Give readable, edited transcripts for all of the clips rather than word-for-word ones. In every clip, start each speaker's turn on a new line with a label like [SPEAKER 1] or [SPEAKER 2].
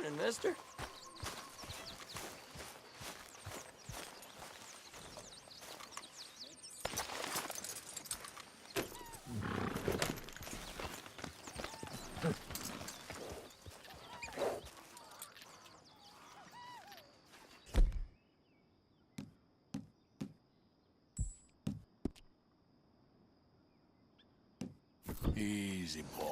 [SPEAKER 1] morning, mister.
[SPEAKER 2] Easy, boy.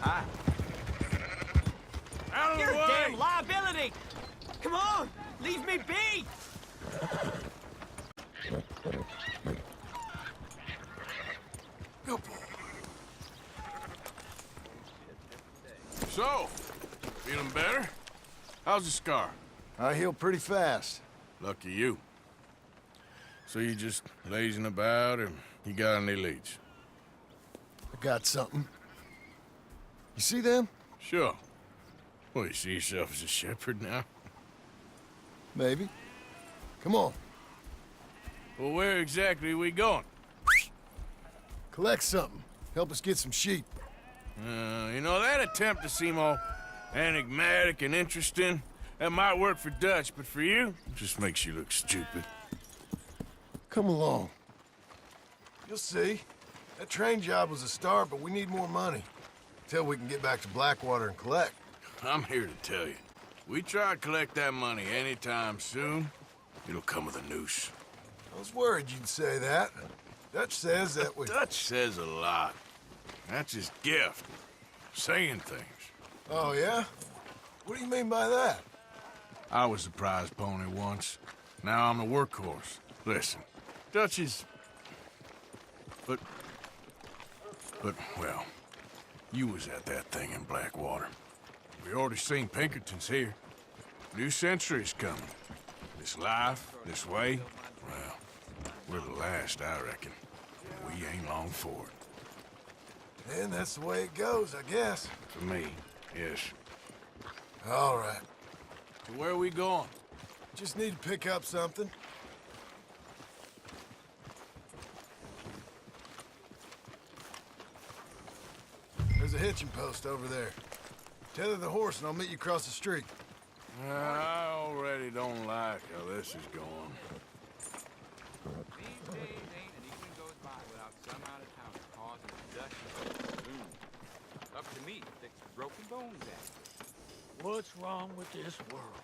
[SPEAKER 1] Hi.
[SPEAKER 2] Out of
[SPEAKER 1] You're
[SPEAKER 2] the
[SPEAKER 1] a
[SPEAKER 2] way!
[SPEAKER 1] damn liability! Come on! Leave me be!
[SPEAKER 2] Good boy. So, feeling better? How's the scar?
[SPEAKER 3] I heal pretty fast.
[SPEAKER 2] Lucky you. So you just lazing about, or you got any leads?
[SPEAKER 3] I got something. You see them?
[SPEAKER 2] Sure. Well, you see yourself as a shepherd now?
[SPEAKER 3] Maybe. Come on.
[SPEAKER 2] Well, where exactly are we going?
[SPEAKER 3] Collect something. Help us get some sheep.
[SPEAKER 2] You know, that attempt to seem all enigmatic and interesting, that might work for Dutch, but for you, it just makes you look stupid.
[SPEAKER 3] Come along. You'll see. That train job was a start, but we need more money. Till we can get back to Blackwater and collect.
[SPEAKER 2] I'm here to tell you, we try to collect that money anytime soon, it'll come with a noose.
[SPEAKER 3] I was worried you'd say that. Dutch says that we...
[SPEAKER 2] Dutch says a lot. That's his gift. Saying things.
[SPEAKER 3] Oh, yeah? What do you mean by that?
[SPEAKER 2] I was the prize pony once. Now I'm the workhorse. Listen, Dutch is... But, well, you was at that thing in Blackwater. We already seen Pinkertons here. New century's coming. This life, this way, well, we're the last, I reckon. We ain't long for it.
[SPEAKER 3] And that's the way it goes, I guess.
[SPEAKER 2] For me, yes.
[SPEAKER 3] All right.
[SPEAKER 2] So where are we going?
[SPEAKER 3] Just need to pick up something. There's a hitching post over there. Tether the horse and I'll meet you across the street.
[SPEAKER 2] I already don't like how this is going.
[SPEAKER 4] These days ain't an evening goes by without some out-of-towner causing a dusty boom. Up to me to fix the broken bones at.
[SPEAKER 1] What's wrong with this world?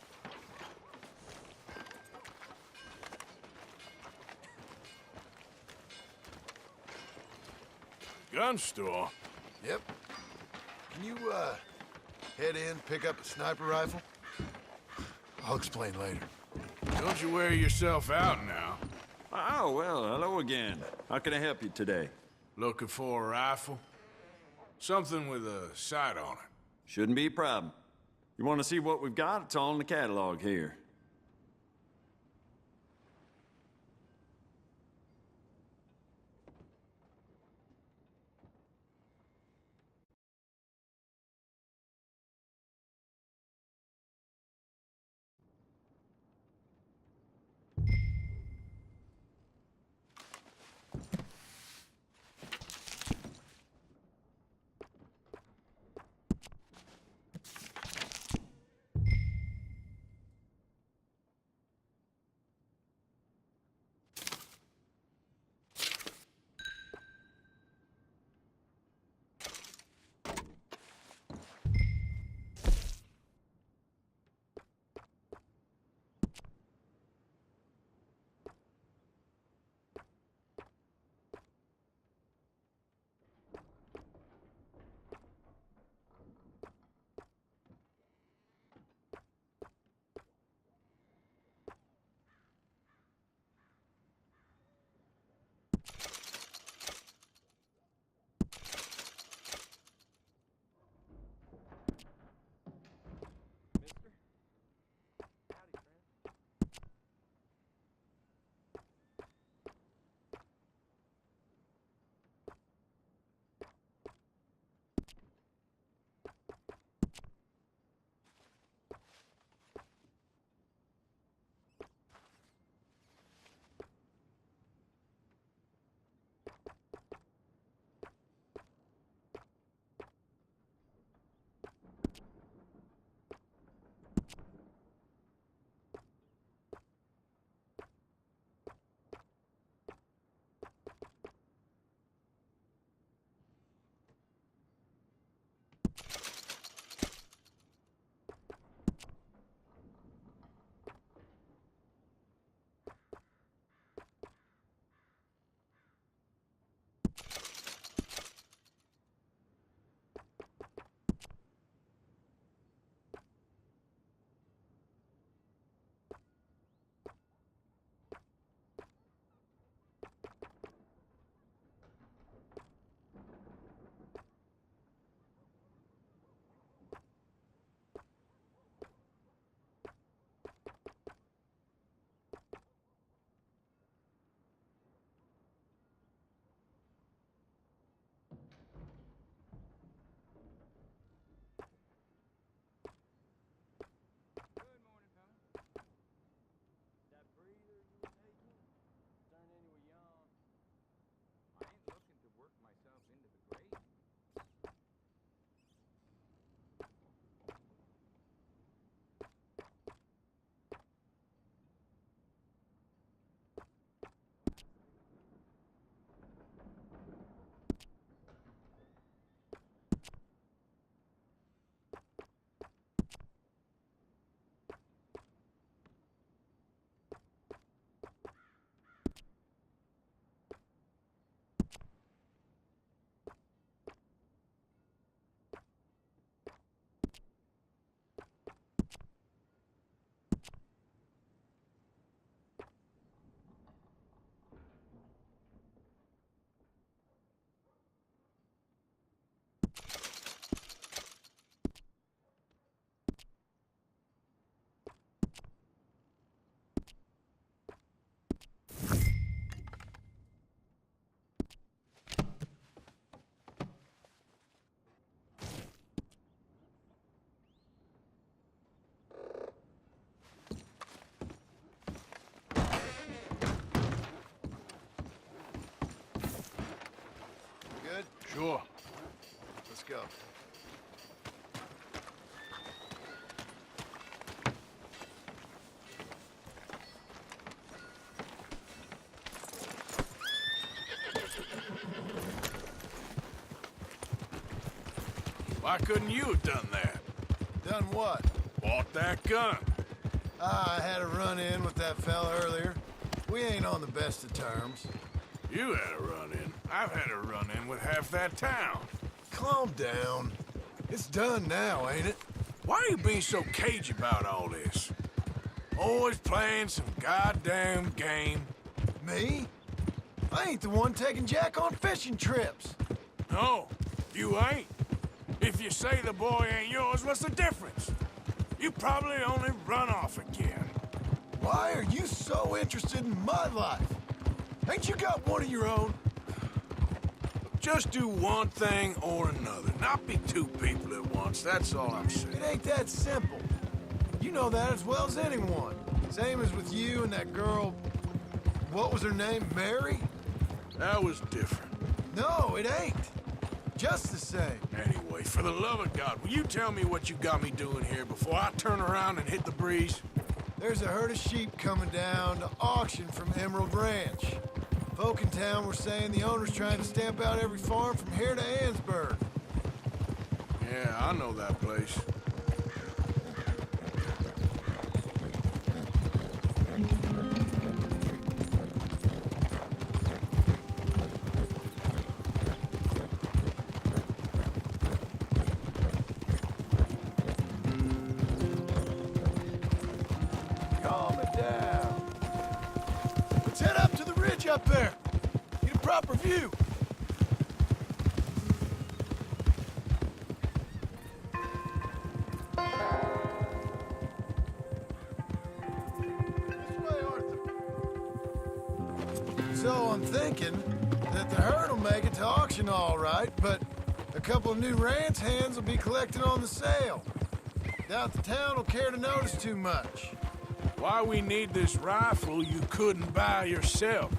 [SPEAKER 2] Gun store?
[SPEAKER 3] Yep. Can you, head in, pick up a sniper rifle? I'll explain later.
[SPEAKER 2] Don't you wear yourself out now.
[SPEAKER 5] Oh, well, hello again. How can I help you today?
[SPEAKER 2] Looking for a rifle? Something with a sight on it.
[SPEAKER 5] Shouldn't be a problem. You want to see what we've got? It's all in the catalog here.
[SPEAKER 2] Sure.
[SPEAKER 3] Let's go.
[SPEAKER 2] Why couldn't you have done that?
[SPEAKER 3] Done what?
[SPEAKER 2] Bought that gun.
[SPEAKER 3] I had a run-in with that fella earlier. We ain't on the best of terms.
[SPEAKER 2] You had a run-in. I've had a run-in with half that town.
[SPEAKER 3] Calm down. It's done now, ain't it?
[SPEAKER 2] Why are you being so cagey about all this? Always playing some goddamn game.
[SPEAKER 3] Me? I ain't the one taking Jack on fishing trips.
[SPEAKER 2] No, you ain't. If you say the boy ain't yours, what's the difference? You probably only run off again.
[SPEAKER 3] Why are you so interested in my life? Ain't you got one of your own?
[SPEAKER 2] Just do one thing or another. Not be two people at once, that's all I'm saying.
[SPEAKER 3] It ain't that simple. You know that as well as anyone. Same as with you and that girl... What was her name? Mary?
[SPEAKER 2] That was different.
[SPEAKER 3] No, it ain't. Just the same.
[SPEAKER 2] Anyway, for the love of God, will you tell me what you got me doing here before I turn around and hit the breeze?
[SPEAKER 3] There's a herd of sheep coming down to auction from Emerald Ranch. Folk in town were saying the owner's trying to stamp out every farm from here to Ansburg.
[SPEAKER 2] Yeah, I know that place.
[SPEAKER 3] Calm it down. Let's head up to the ridge up there. Get a proper view. This way, Arthur. So I'm thinking that the herd will make it to auction all right, but a couple of new ranch hands will be collecting on the sale. Doubt the town will care to notice too much.
[SPEAKER 2] Why we need this rifle you couldn't buy yourself?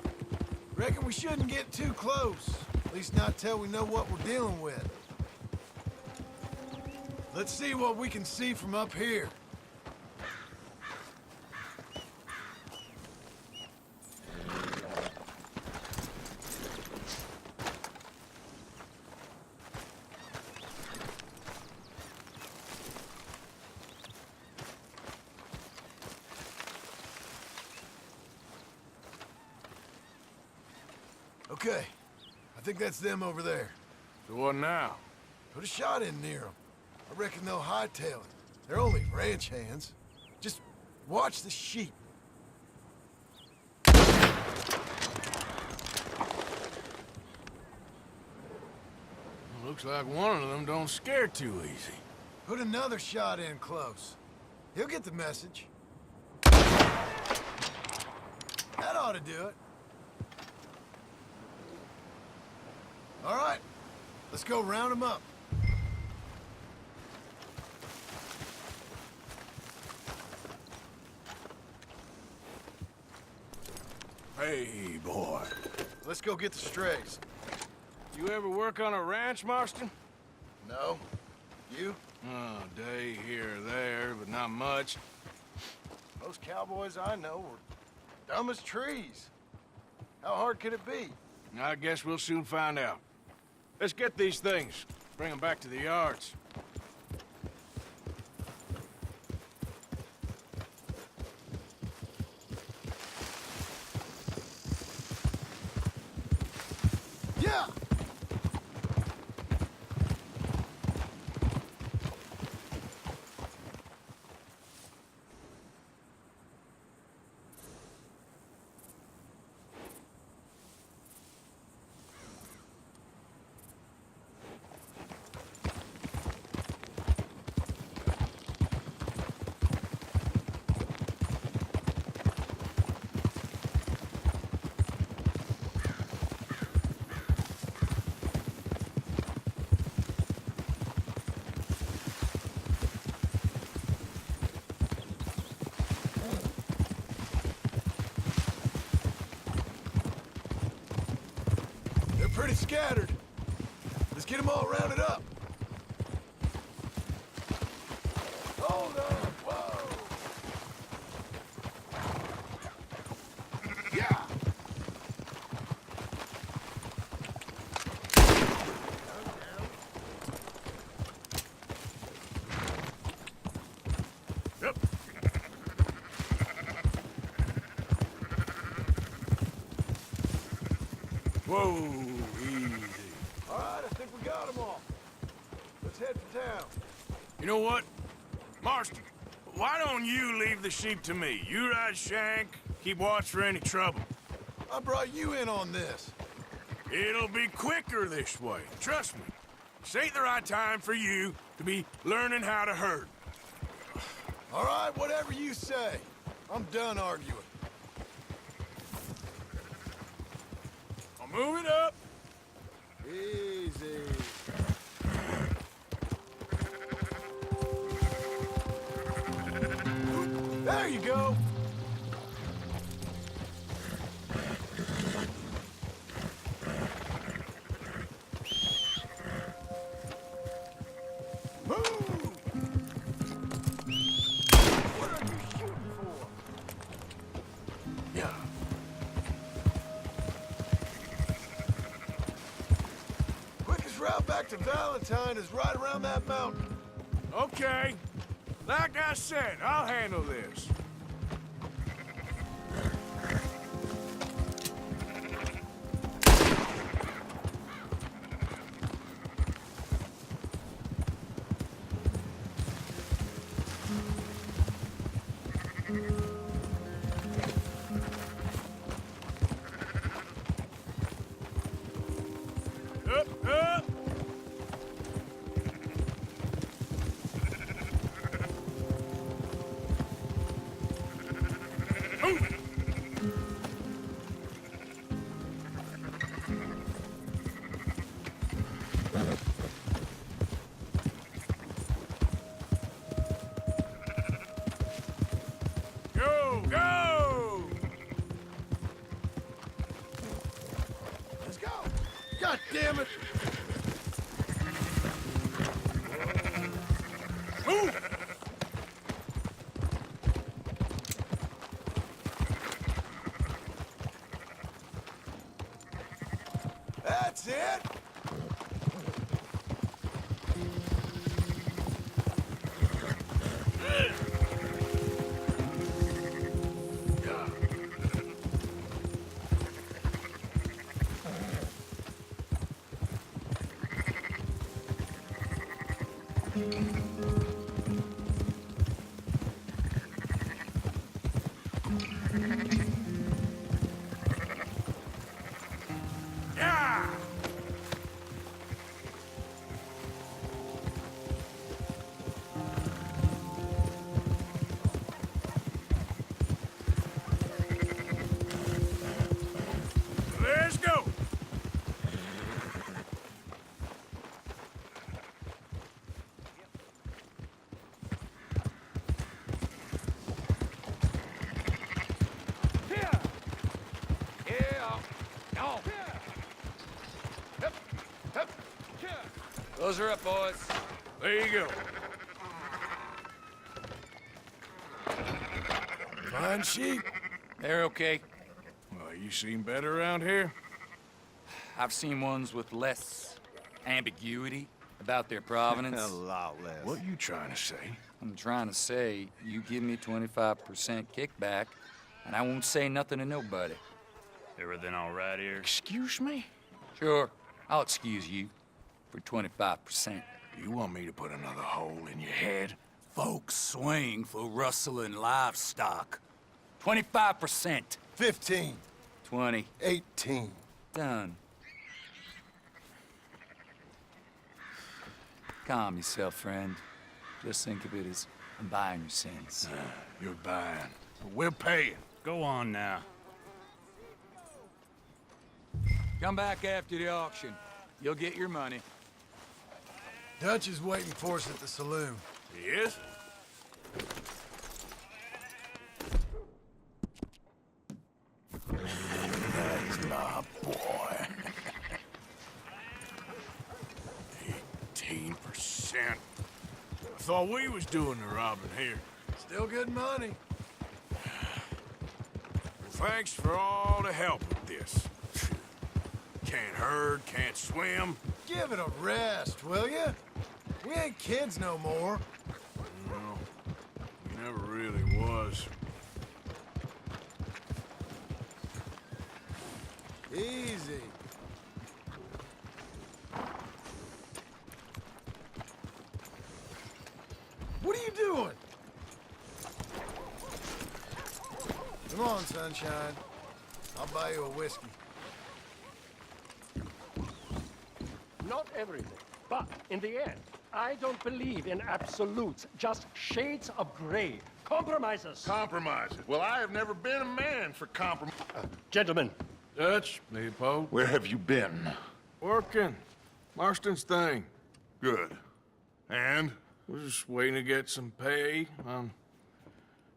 [SPEAKER 3] Reckon we shouldn't get too close. At least not till we know what we're dealing with. Let's see what we can see from up here. Okay, I think that's them over there.
[SPEAKER 2] So what now?
[SPEAKER 3] Put a shot in near them. I reckon they'll hightail it. They're only ranch hands. Just watch the sheep.
[SPEAKER 2] Looks like one of them don't scare too easy.
[SPEAKER 3] Put another shot in close. He'll get the message. That ought to do it. All right, let's go round them up.
[SPEAKER 2] Hey, boy.
[SPEAKER 3] Let's go get the strays.
[SPEAKER 2] You ever work on a ranch, Marston?
[SPEAKER 3] No? You?
[SPEAKER 2] Oh, day here or there, but not much.
[SPEAKER 3] Most cowboys I know were dumb as trees. How hard could it be?
[SPEAKER 2] I guess we'll soon find out. Let's get these things. Bring them back to the yards.
[SPEAKER 3] Yeah! Pretty scattered. Let's get them all rounded up. Hold on. Whoa. Yeah.
[SPEAKER 2] Yep. Whoa, easy.
[SPEAKER 3] All right, I think we got them all. Let's head for town.
[SPEAKER 2] You know what? Marston, why don't you leave the sheep to me? You ride Shank, keep watch for any trouble.
[SPEAKER 3] I brought you in on this.
[SPEAKER 2] It'll be quicker this way, trust me. This ain't the right time for you to be learning how to herd.
[SPEAKER 3] All right, whatever you say. I'm done arguing.
[SPEAKER 2] I'll move it up.
[SPEAKER 3] Easy. There you go. Move! What are you shooting for?
[SPEAKER 2] Yeah.
[SPEAKER 3] Quickest route back to Valentine is right around that mountain.
[SPEAKER 2] Okay. Like I said, I'll handle this. Up, up! Go, go!
[SPEAKER 3] Let's go. God damn it.
[SPEAKER 2] Move!
[SPEAKER 3] That's it.
[SPEAKER 2] Yeah! Let's go!
[SPEAKER 4] Here! Yeah! No! Hip! Hip! Here! Those are up, boys.
[SPEAKER 2] There you go.
[SPEAKER 3] Fine sheep.
[SPEAKER 4] They're okay.
[SPEAKER 2] Well, you seem better around here?
[SPEAKER 4] I've seen ones with less ambiguity about their provenance.
[SPEAKER 5] A lot less.
[SPEAKER 2] What you trying to say?
[SPEAKER 4] I'm trying to say, you give me 25% kickback, and I won't say nothing to nobody.
[SPEAKER 6] Everything all right here?
[SPEAKER 2] Excuse me?
[SPEAKER 4] Sure, I'll excuse you for 25%.
[SPEAKER 2] You want me to put another hole in your head?
[SPEAKER 4] Folks swing for rustling livestock. 25%.
[SPEAKER 3] 15.
[SPEAKER 4] 20.
[SPEAKER 3] 18.
[SPEAKER 4] Done. Calm yourself, friend. Just think of it as I'm buying your sins.
[SPEAKER 2] You're buying. But we're paying.
[SPEAKER 6] Go on now.
[SPEAKER 4] Come back after the auction. You'll get your money.
[SPEAKER 3] Dutch is waiting for us at the saloon.
[SPEAKER 2] He is? That's my boy. 18%. I thought we was doing the robbing here.
[SPEAKER 3] Still good money.
[SPEAKER 2] Thanks for all the help with this. Can't herd, can't swim.
[SPEAKER 3] Give it a rest, will ya? We ain't kids no more.
[SPEAKER 2] No, he never really was.
[SPEAKER 3] Easy. What are you doing? Come on, sunshine. I'll buy you a whiskey.
[SPEAKER 7] Not everything, but in the end, I don't believe in absolutes, just shades of gray. Compromises.
[SPEAKER 8] Compromises. Well, I have never been a man for compromise.
[SPEAKER 7] Gentlemen,
[SPEAKER 2] Dutch, Leopold.
[SPEAKER 8] Where have you been?
[SPEAKER 2] Working. Marston's thing.
[SPEAKER 8] Good. And?
[SPEAKER 2] We're just waiting to get some pay on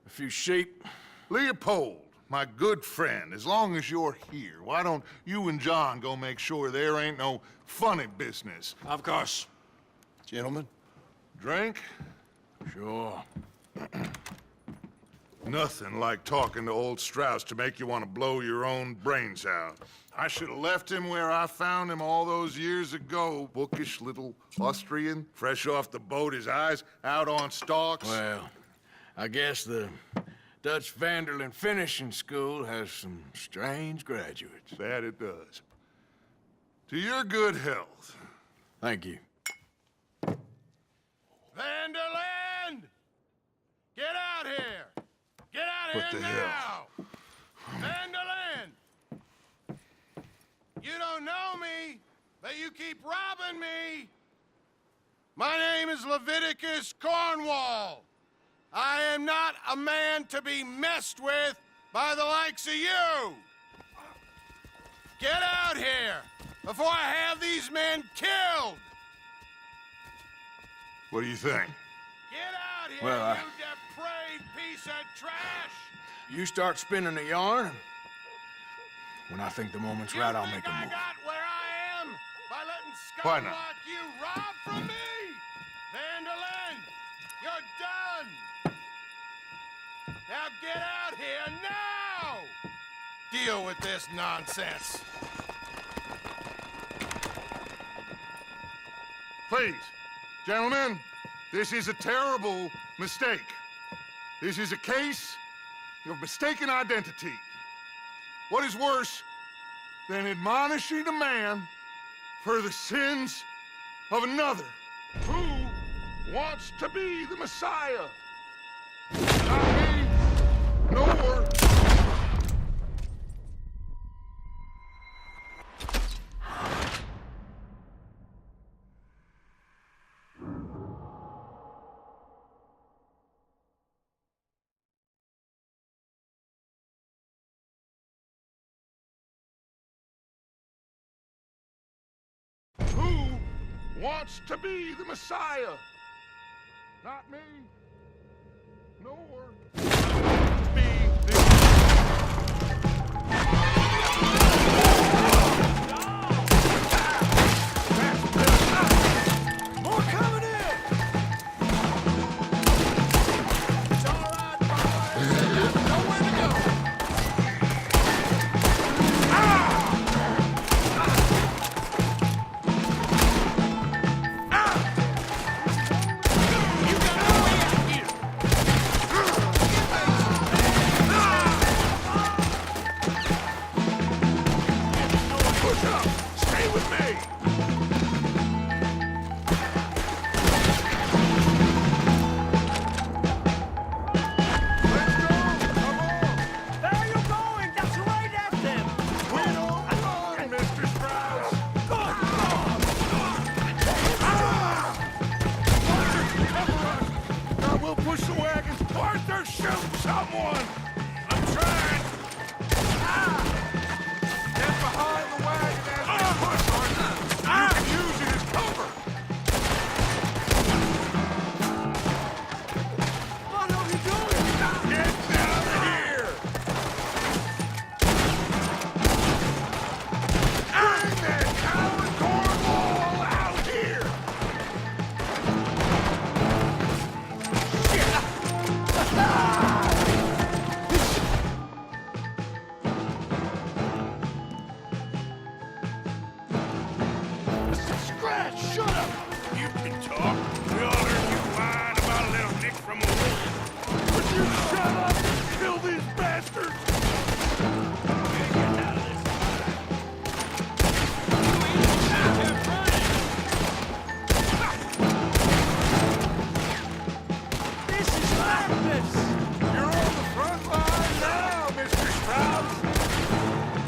[SPEAKER 2] a few sheep.
[SPEAKER 8] Leopold, my good friend, as long as you're here, why don't you and John go make sure there ain't no funny business?
[SPEAKER 2] Of course.
[SPEAKER 8] Gentlemen, drink?
[SPEAKER 2] Sure.
[SPEAKER 8] Nothing like talking to old Strauss to make you want to blow your own brains out. I should have left him where I found him all those years ago. Bookish little Austrian, fresh off the boat, his eyes out on stalks.
[SPEAKER 2] Well, I guess the Dutch Vanderlyn Finishing School has some strange graduates.
[SPEAKER 8] That it does. To your good health.
[SPEAKER 2] Thank you.
[SPEAKER 3] Vanderland! Get out here! Get out
[SPEAKER 8] What
[SPEAKER 3] here
[SPEAKER 8] the
[SPEAKER 3] now!
[SPEAKER 8] hell?
[SPEAKER 3] Vanderland! You don't know me, but you keep robbing me! My name is Leviticus Cornwall. I am not a man to be messed with by the likes of you! Get out here before I have these men killed!
[SPEAKER 8] What do you think?
[SPEAKER 3] Get out here,
[SPEAKER 2] Well,
[SPEAKER 3] you depraved piece of trash!
[SPEAKER 2] You start spinning the yarn. When I think the moment's right, I'll make a
[SPEAKER 3] I
[SPEAKER 2] move.
[SPEAKER 3] got where I am by letting
[SPEAKER 8] Why
[SPEAKER 3] scum
[SPEAKER 8] not?
[SPEAKER 3] like you rob from me? Vanderlyn, you're done! Now get out here now! Deal with this nonsense.
[SPEAKER 8] Please, gentlemen, this is a terrible mistake. This is a case of mistaken identity. What is worse than admonishing a man for the sins of another? Who wants to be the Messiah? Not me, nor... Who wants to be the Messiah? Not me, nor be the...
[SPEAKER 3] More coming in! It's all right, boys. Nowhere to go. You got a way out here!
[SPEAKER 8] Push up! Stay with me!
[SPEAKER 1] Where are you going? That's right at them!
[SPEAKER 8] Come on, Mr. Strauss! Now we'll push the wagon. Arthur, shoot someone! I'm trying! Get behind the wagon as we push, Arthur! You can use it as cover!
[SPEAKER 1] What are you doing?
[SPEAKER 8] Get down here! Bring that coward Cornwall out here!
[SPEAKER 7] scratch, shut up!
[SPEAKER 8] You can talk. We all heard you whine about a little nick from a wolf. Would you shut up and kill these bastards?
[SPEAKER 1] This is madness!
[SPEAKER 8] You're on the front line now, Mr. Strauss.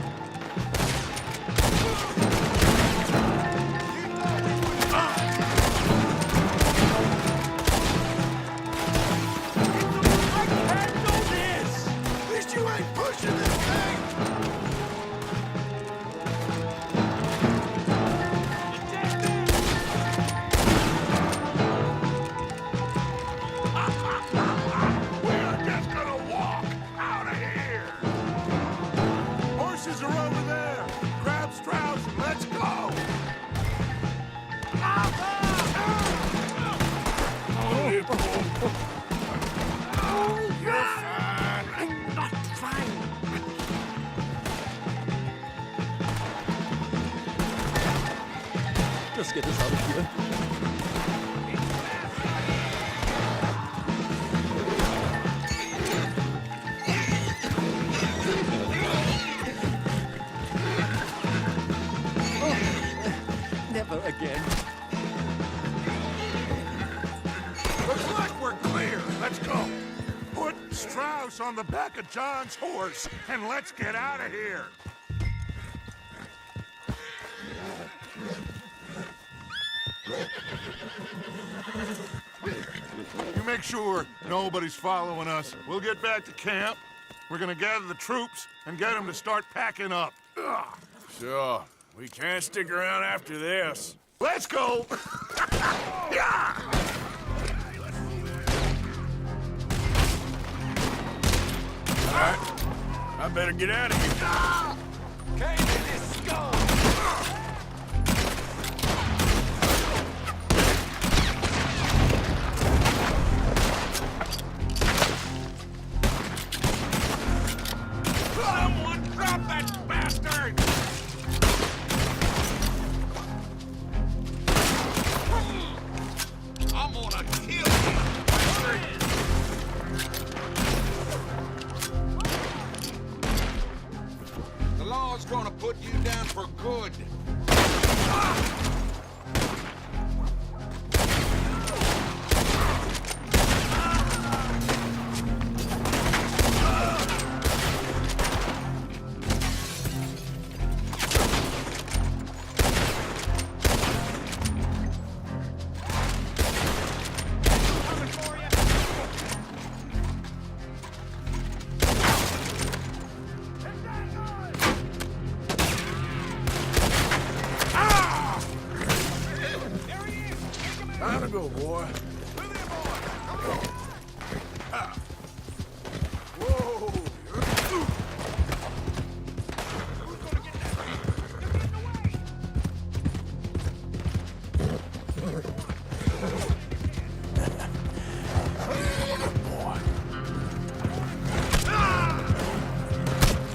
[SPEAKER 7] Let's get us out of here. Oh, never again.
[SPEAKER 8] Looks like we're clear. Let's go. Put Strauss on the back of John's horse, and let's get out of here. You make sure nobody's following us. We'll get back to camp. We're gonna gather the troops and get them to start packing up. Ugh.
[SPEAKER 2] Sure. We can't stick around after this.
[SPEAKER 8] Let's go! Yeah!
[SPEAKER 2] All right. I better get out of here.
[SPEAKER 1] Cave in this skull!
[SPEAKER 2] Someone drop that bastard!
[SPEAKER 3] I'm gonna kill you! The law's gonna put you down for good.
[SPEAKER 2] Time to go, boy.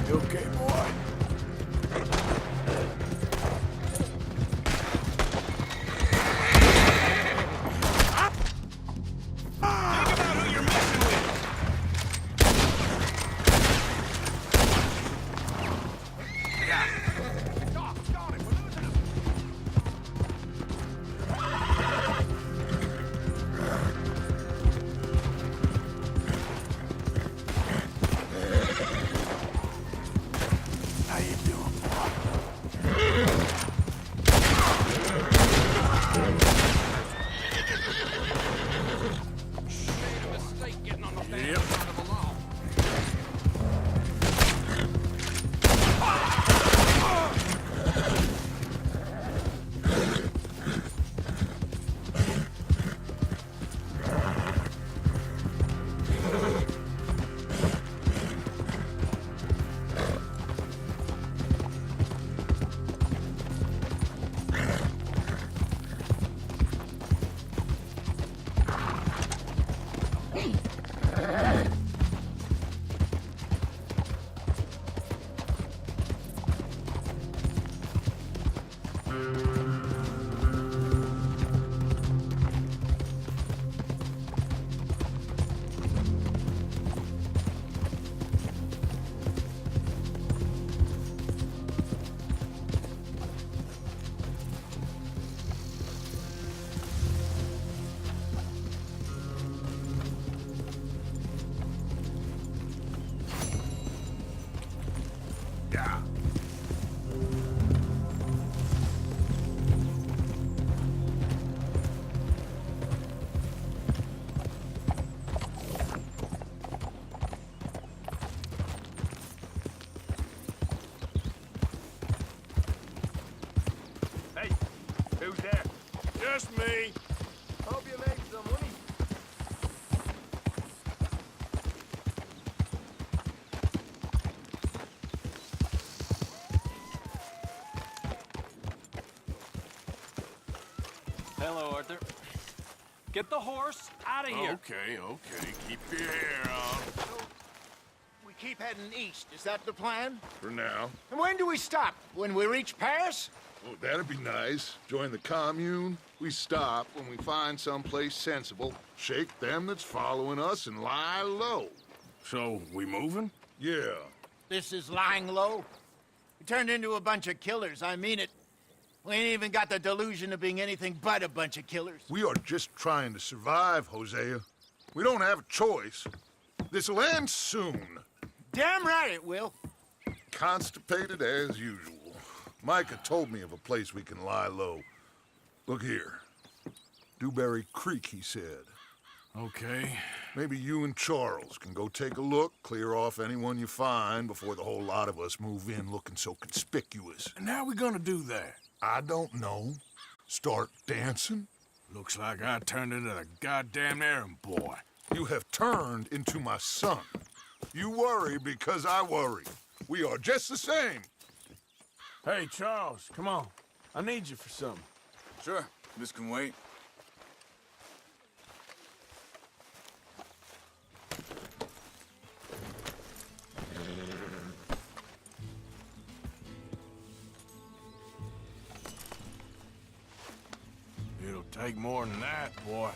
[SPEAKER 2] You okay, boy? How you doing, boy?
[SPEAKER 3] Made a mistake getting on the bad
[SPEAKER 2] Yep.
[SPEAKER 3] side of the law.
[SPEAKER 2] Yeah.
[SPEAKER 7] Hey, who's there?
[SPEAKER 2] Just me.
[SPEAKER 7] Hope you make some money.
[SPEAKER 6] Hello, Arthur. Get the horse out of here.
[SPEAKER 2] Okay, okay. Keep your hair on.
[SPEAKER 9] We keep heading east. Is that the plan?
[SPEAKER 8] For now.
[SPEAKER 9] And when do we stop? When we reach Paris?
[SPEAKER 8] Oh, that'd be nice. Join the commune. We stop when we find someplace sensible, shake them that's following us, and lie low.
[SPEAKER 2] So, we moving?
[SPEAKER 8] Yeah.
[SPEAKER 9] This is lying low. We turned into a bunch of killers, I mean it. We ain't even got the delusion of being anything but a bunch of killers.
[SPEAKER 8] We are just trying to survive, Hosea. We don't have a choice. This'll end soon.
[SPEAKER 9] Damn right it will.
[SPEAKER 8] Constipated as usual. Micah told me of a place we can lie low. Look here. Dewberry Creek, he said.
[SPEAKER 2] Okay.
[SPEAKER 8] Maybe you and Charles can go take a look, clear off anyone you find before the whole lot of us move in looking so conspicuous.
[SPEAKER 2] And how we gonna do that?
[SPEAKER 8] I don't know. Start dancing?
[SPEAKER 2] Looks like I turned into the goddamn errand boy.
[SPEAKER 8] You have turned into my son. You worry because I worry. We are just the same.
[SPEAKER 2] Hey, Charles, come on. I need you for something.
[SPEAKER 4] Sure, this can wait.
[SPEAKER 2] It'll take more than that, boy.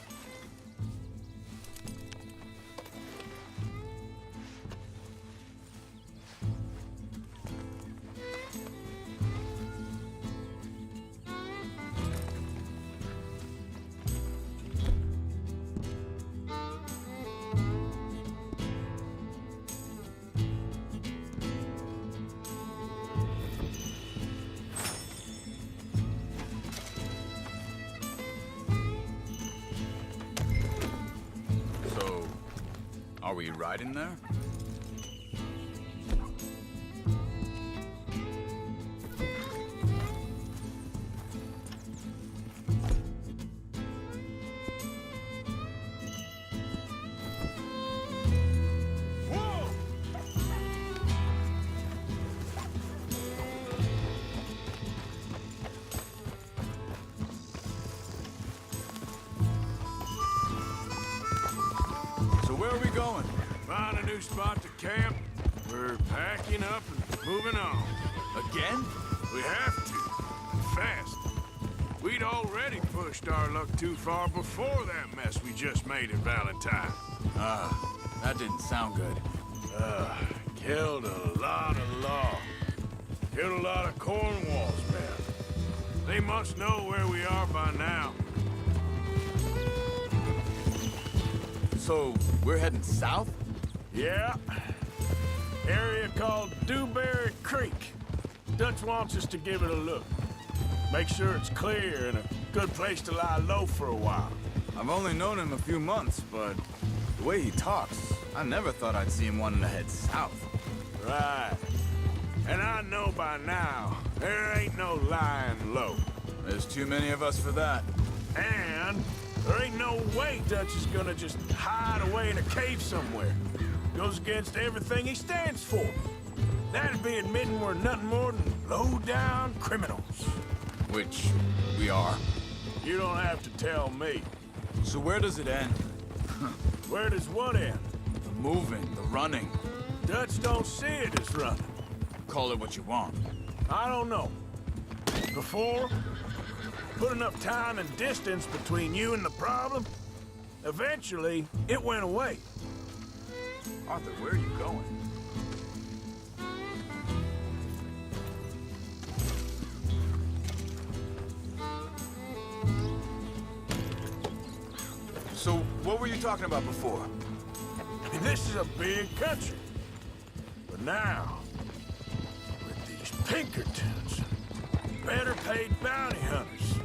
[SPEAKER 4] Are we riding there? Where are we going?
[SPEAKER 2] Find a new spot to camp. We're packing up and moving on.
[SPEAKER 4] Again?
[SPEAKER 2] We have to. Fast. We'd already pushed our luck too far before that mess we just made at Valentine.
[SPEAKER 4] That didn't sound good.
[SPEAKER 2] Killed a lot of law. Killed a lot of Cornwall's men. They must know where we are by now.
[SPEAKER 4] So, we're heading south?
[SPEAKER 2] Yeah. Area called Dewberry Creek. Dutch wants us to give it a look. Make sure it's clear and a good place to lie low for a while.
[SPEAKER 4] I've only known him a few months, but the way he talks, I never thought I'd see him wanting to head south.
[SPEAKER 2] Right. And I know by now, there ain't no lying low.
[SPEAKER 4] There's too many of us for that.
[SPEAKER 2] And there ain't no way Dutch is gonna just hide away in a cave somewhere. Goes against everything he stands for. That'd be admitting we're nothing more than low-down criminals.
[SPEAKER 4] Which we are.
[SPEAKER 2] You don't have to tell me.
[SPEAKER 4] So where does it end?
[SPEAKER 2] Where does what end?
[SPEAKER 4] The moving, the running.
[SPEAKER 2] Dutch don't see it as running.
[SPEAKER 4] Call it what you want.
[SPEAKER 2] I don't know. Before, put enough time and distance between you and the problem, eventually, it went away.
[SPEAKER 4] Arthur, where are you going? So, what were you talking about before?
[SPEAKER 2] This is a big country. But now, with these Pinkertons, better paid bounty hunters,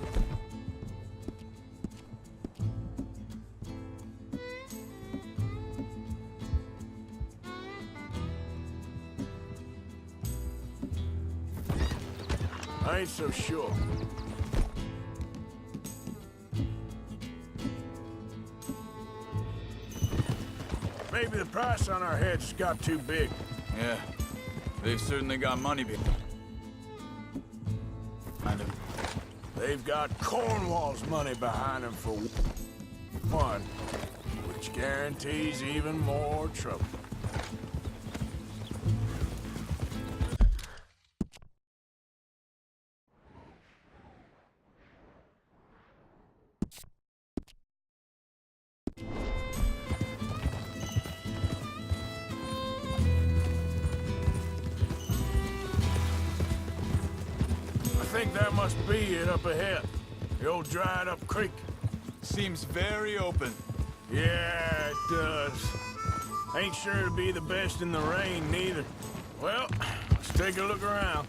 [SPEAKER 2] I ain't so sure. Maybe the price on our heads got too big.
[SPEAKER 4] Yeah, they've certainly got money behind them.
[SPEAKER 2] They've got Cornwall's money behind them for one, which guarantees even more trouble. I think that must be it up ahead. The old dried-up creek.
[SPEAKER 6] Seems very open.
[SPEAKER 2] Yeah, it does. Ain't sure to be the best in the rain, neither. Well, let's take a look around.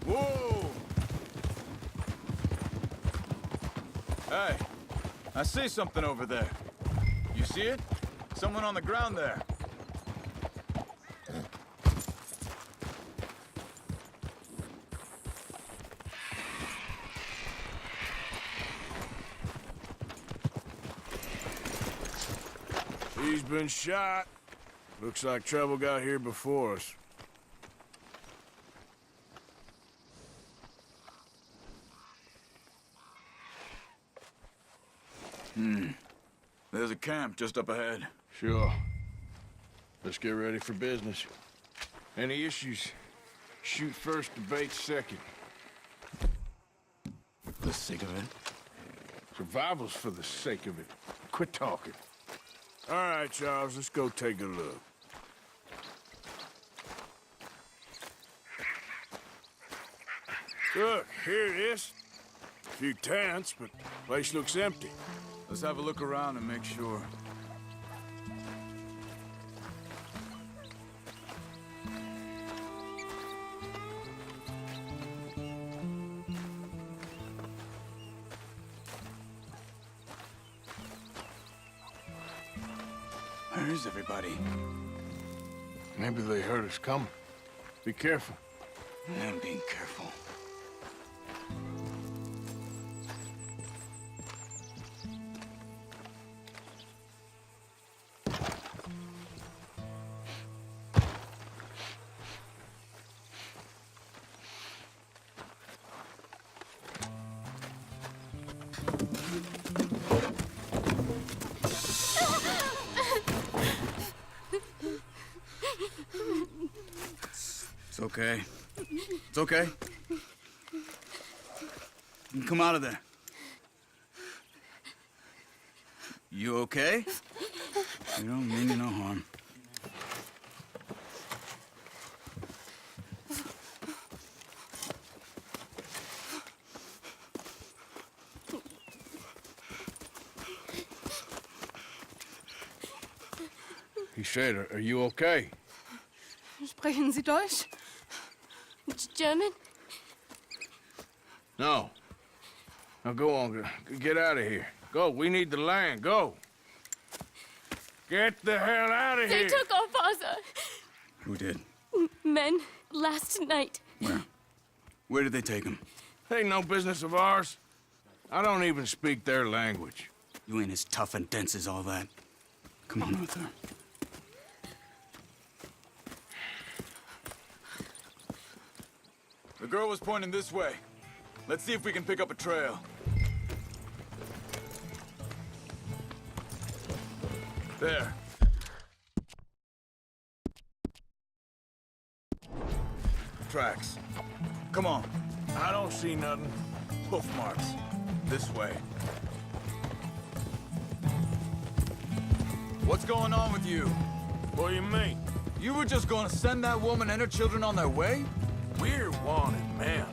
[SPEAKER 6] Whoa! Hey, I see something over there. You see it? Someone on the ground there.
[SPEAKER 2] He's been shot. Looks like trouble got here before us.
[SPEAKER 6] There's a camp just up ahead.
[SPEAKER 2] Sure. Let's get ready for business. Any issues? Shoot first, debate second.
[SPEAKER 6] For the sake of it.
[SPEAKER 2] Survival's for the sake of it. Quit talking. All right, Charles, let's go take a look. Look, here it is. A few tents, but the place looks empty.
[SPEAKER 6] Let's have a look around and make sure. Where is everybody?
[SPEAKER 2] Maybe they heard us coming. Be careful.
[SPEAKER 6] I'm being careful. It's okay. It's okay. You can come out of there. You okay? You don't mean you no harm.
[SPEAKER 2] He said, are you okay?
[SPEAKER 10] Sprechen Sie Deutsch? German?
[SPEAKER 2] No. Now go on, get out of here. Go, we need the land, go. Get the hell out of
[SPEAKER 10] They
[SPEAKER 2] here.
[SPEAKER 10] took our father.
[SPEAKER 6] Who did?
[SPEAKER 10] Men, last night.
[SPEAKER 6] Where? Where did they take him?
[SPEAKER 2] Ain't no business of ours. I don't even speak their language.
[SPEAKER 6] You ain't as tough and dense as all that. Come on, Arthur. The girl was pointing this way. Let's see if we can pick up a trail. There. Tracks. Come on.
[SPEAKER 2] I don't see nothing.
[SPEAKER 6] Hoof marks. This way. What's going on with you?
[SPEAKER 2] What do you mean?
[SPEAKER 6] You were just gonna send that woman and her children on their way?
[SPEAKER 2] We're wanted, man.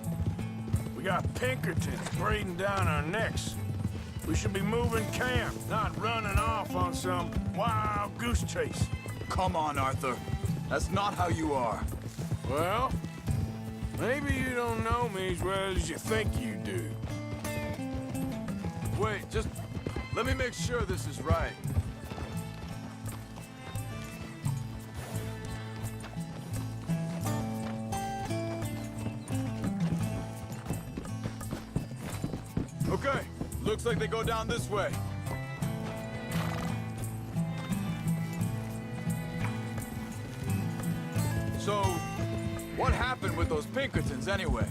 [SPEAKER 2] We got Pinkertons breathing down our necks. We should be moving camp, not running off on some wild goose chase.
[SPEAKER 6] Come on, Arthur. That's not how you are.
[SPEAKER 2] Well, maybe you don't know me as well as you think you do.
[SPEAKER 6] Wait, just let me make sure this is right. Okay, looks like they go down this way. So, what happened with those Pinkertons anyway?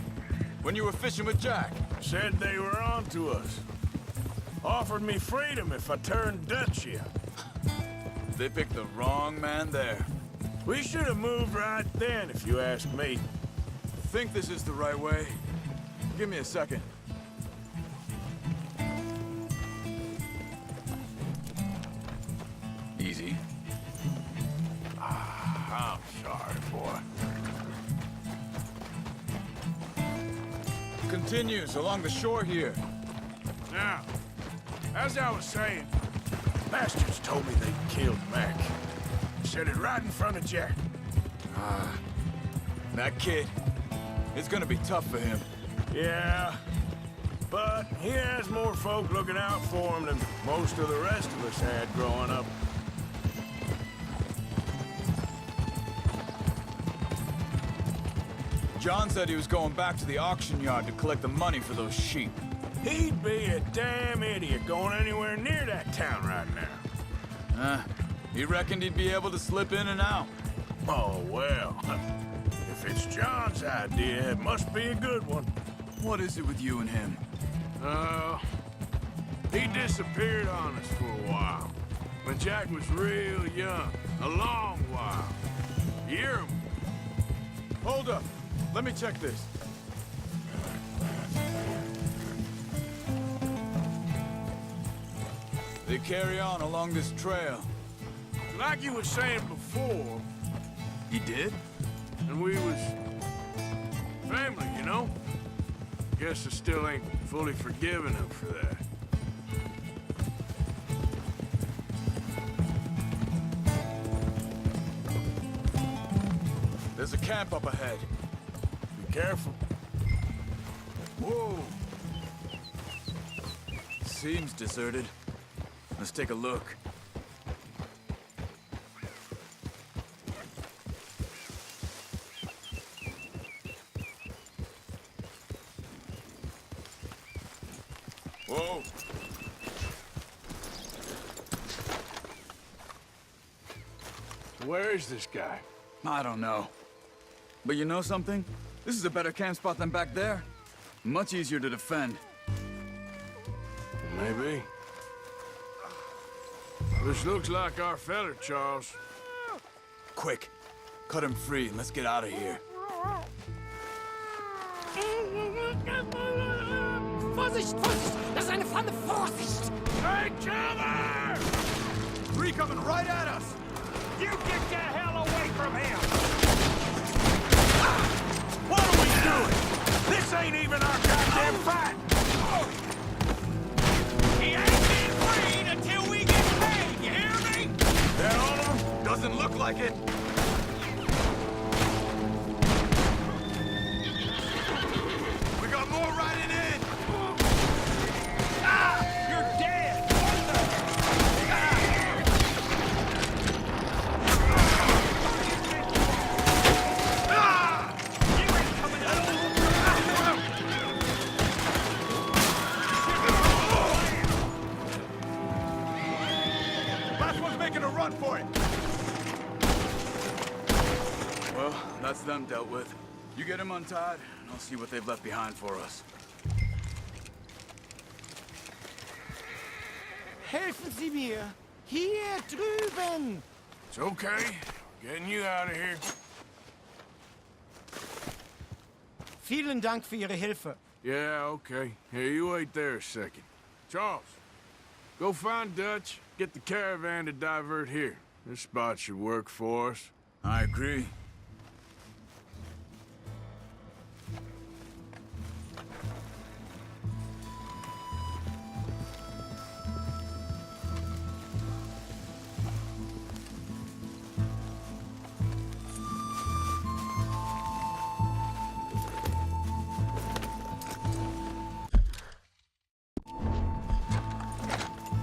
[SPEAKER 6] When you were fishing with Jack?
[SPEAKER 2] Said they were on to us. Offered me freedom if I turned Dutch here.
[SPEAKER 6] They picked the wrong man there.
[SPEAKER 2] We should have moved right then, if you ask me.
[SPEAKER 6] think this is the right way. Give me a second. Easy.
[SPEAKER 2] I'm sorry, boy.
[SPEAKER 6] Continues along the shore here.
[SPEAKER 2] Now, as I was saying, bastards told me they killed Mac. Said it right in front of Jack.
[SPEAKER 6] That kid, it's gonna be tough for him.
[SPEAKER 2] Yeah, but he has more folk looking out for him than most of the rest of us had growing up.
[SPEAKER 6] John said he was going back to the auction yard to collect the money for those sheep.
[SPEAKER 2] He'd be a damn idiot going anywhere near that town right now.
[SPEAKER 6] He reckoned he'd be able to slip in and out.
[SPEAKER 2] Oh, well. If it's John's idea, it must be a good one.
[SPEAKER 6] What is it with you and him?
[SPEAKER 2] He disappeared on us for a while. When Jack was real young. A long while. Year.
[SPEAKER 6] Hold up. Let me check this. They carry on along this trail.
[SPEAKER 2] Like you were saying before,
[SPEAKER 6] He did?
[SPEAKER 2] and we was family, you know? Guess I still ain't fully forgiven him for that.
[SPEAKER 6] There's a camp up ahead.
[SPEAKER 2] Be careful.
[SPEAKER 6] Whoa! Seems deserted. Let's take a look. Whoa!
[SPEAKER 2] Where is this guy?
[SPEAKER 6] I don't know. But you know something? This is a better camp spot than back there. Much easier to defend.
[SPEAKER 2] Maybe. This looks like our feller, Charles.
[SPEAKER 6] Quick! Cut him free and let's get out of here.
[SPEAKER 1] Vorsicht, Vorsicht! Das ist eine Pfanne! Vorsicht!
[SPEAKER 2] Take cover!
[SPEAKER 6] Three coming right at us!
[SPEAKER 1] You get the hell away from him!
[SPEAKER 2] What are we doing? This ain't even our goddamn fight!
[SPEAKER 1] He ain't been freed until we get paid, you hear me?
[SPEAKER 6] That all of them? Doesn't look like it. We got more riding in!
[SPEAKER 1] You're dead! You ain't coming
[SPEAKER 6] Last one's making a run for it! Well, that's them dealt with. You get him untied, and I'll see what they've left behind for us.
[SPEAKER 1] Helfen Sie mir! Hier drüben!
[SPEAKER 2] It's okay. Getting you out of here.
[SPEAKER 1] Vielen Dank für Ihre Hilfe.
[SPEAKER 2] Yeah, okay. Here, you wait there a second. Charles, go find Dutch, get the caravan to divert here. This spot should work for us.
[SPEAKER 6] I agree.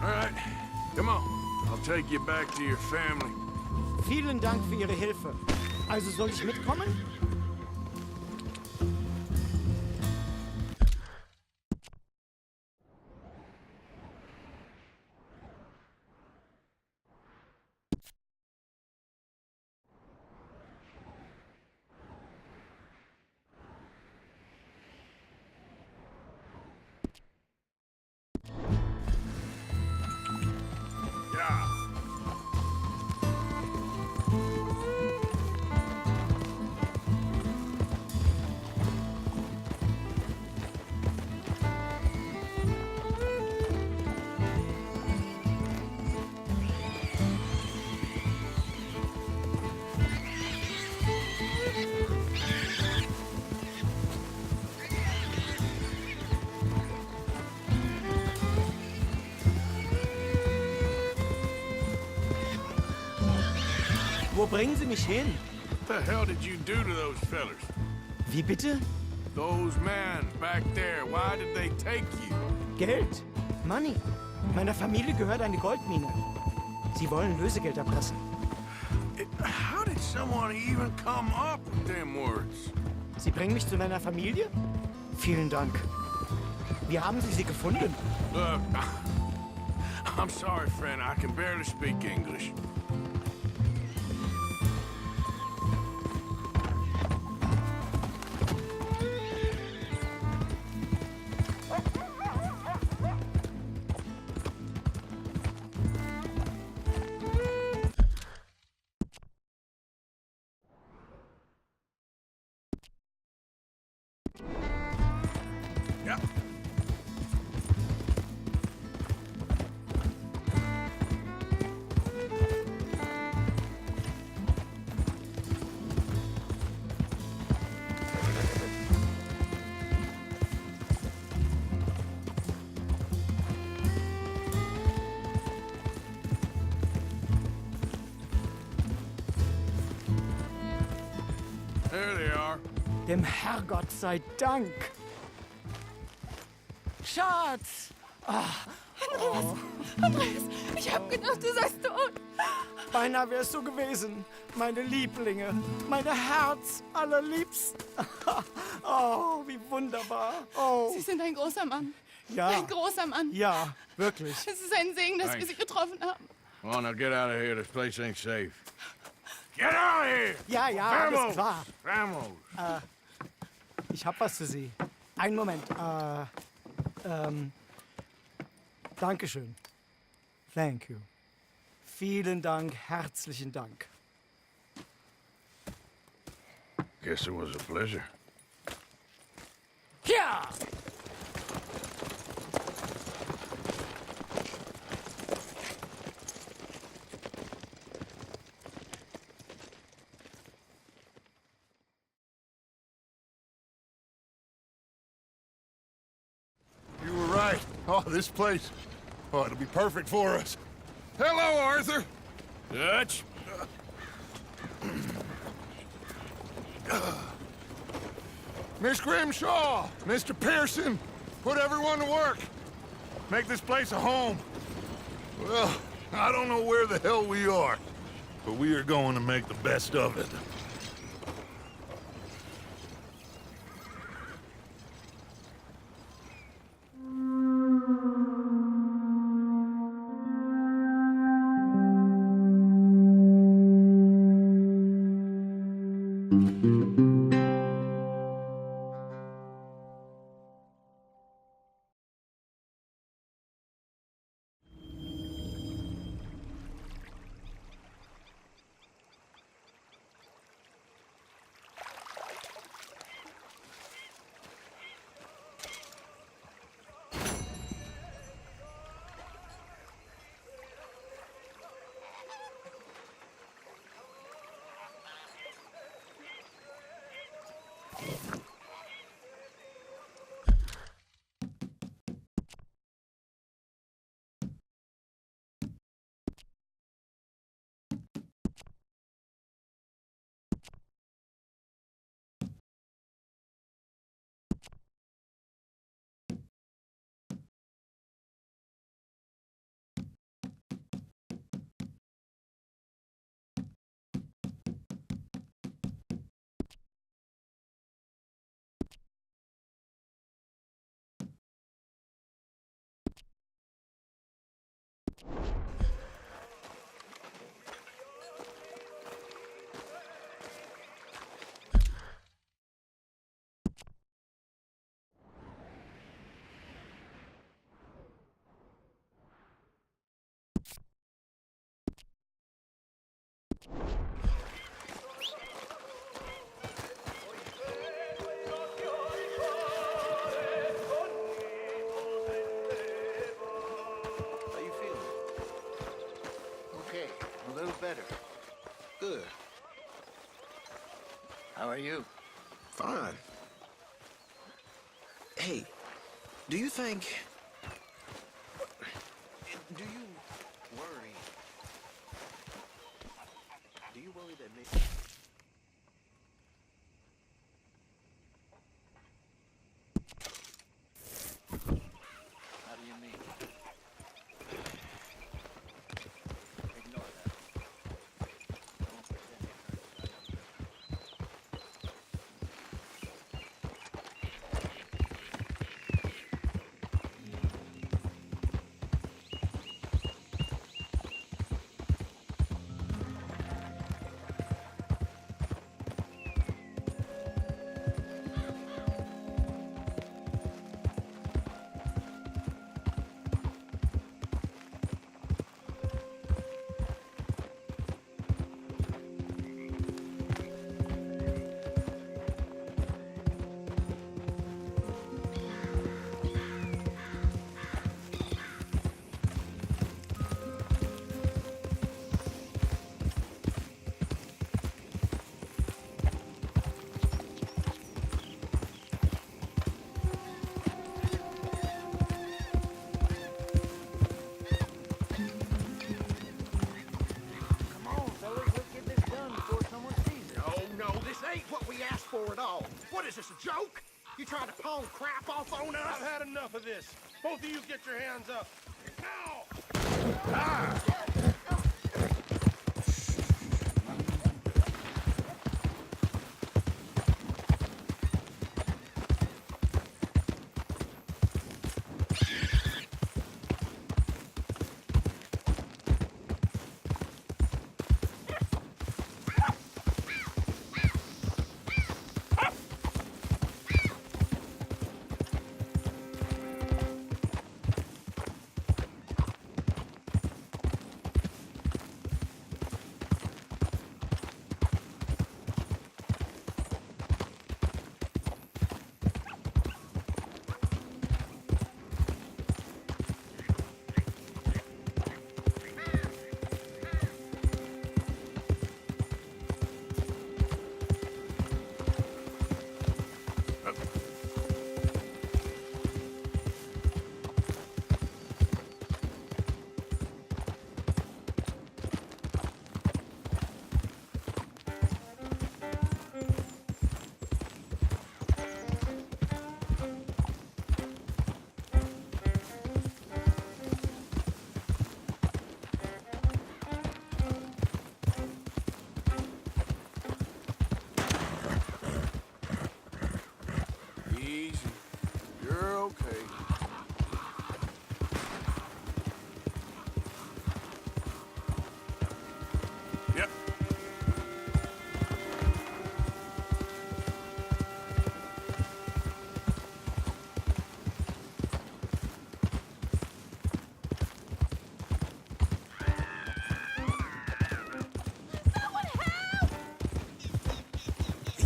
[SPEAKER 2] All right, come on. I'll take you back to your family.
[SPEAKER 1] Vielen Dank für Ihre Hilfe. Also soll ich mitkommen?
[SPEAKER 2] Yeah.
[SPEAKER 1] Wo bringen Sie mich hin?
[SPEAKER 2] What the hell did you do to those fellers?
[SPEAKER 1] Wie bitte?
[SPEAKER 2] Those men back there, why did they take you?
[SPEAKER 1] Geld. Money. Meiner Familie gehört eine Goldmine. Sie wollen Lösegeld erpressen.
[SPEAKER 2] How did someone even come up with them words?
[SPEAKER 1] Sie bringen mich zu meiner Familie? Vielen Dank. Wie haben Sie sie gefunden?
[SPEAKER 2] Look, I'm sorry, friend. I can barely speak English. Yeah. There they are.
[SPEAKER 1] Dem Herrgott sei Dank. Schatz!
[SPEAKER 10] Andreas, ich hab gedacht, du seist tot.
[SPEAKER 1] Beinahe wärst du gewesen. Meine Lieblinge. Meine Herz allerliebsten. Oh, wie wunderbar. Oh,
[SPEAKER 10] Sie sind ein großer Mann.
[SPEAKER 1] ja.
[SPEAKER 10] Ein großer Mann.
[SPEAKER 1] Ja, wirklich.
[SPEAKER 10] Es ist ein Segen, dass wir
[SPEAKER 2] Thanks.
[SPEAKER 10] Sie getroffen haben.
[SPEAKER 2] Come on, now get out of here. This place ain't safe. Get out of here!
[SPEAKER 1] Ja, ja, alles
[SPEAKER 2] Vamos!
[SPEAKER 1] klar.
[SPEAKER 2] Vamos!
[SPEAKER 1] Ich hab was für Sie. Einen Moment. Dankeschön. Thank you. Vielen Dank, herzlichen Dank.
[SPEAKER 2] Guess it was a pleasure.
[SPEAKER 1] Ja!
[SPEAKER 8] You were right. Oh, this place. Oh, it'll be perfect for us. Hello, Arthur.
[SPEAKER 2] Dutch?
[SPEAKER 8] Miss Grimshaw, Mr. Pearson, put everyone to work. Make this place a home. Well, I don't know where the hell we are, but we are going to make the best of it.
[SPEAKER 9] How you feeling? Okay, a little better. Good. How are you?
[SPEAKER 11] Fine. Hey, do you think... Do you worry they may...
[SPEAKER 4] How do you mean? Ignore that. Don't pretend you heard it.
[SPEAKER 11] Come on, fellas, let's get this done before someone sees it.
[SPEAKER 3] No, this ain't what we asked for at all. What is this, a joke? You trying to pawn crap off on us? I've had enough of this. Both of you get your hands up. Now! Easy. You're okay. Yep.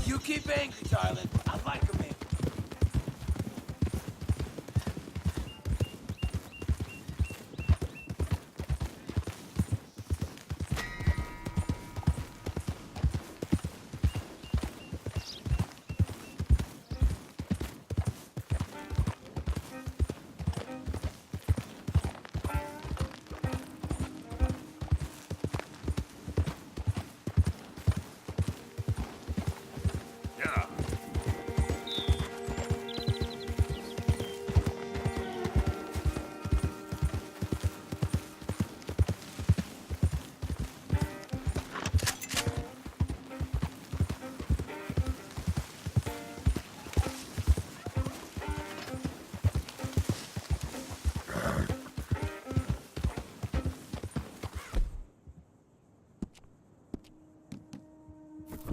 [SPEAKER 1] You keep angry, darling. I like him in.
[SPEAKER 2] Yeah.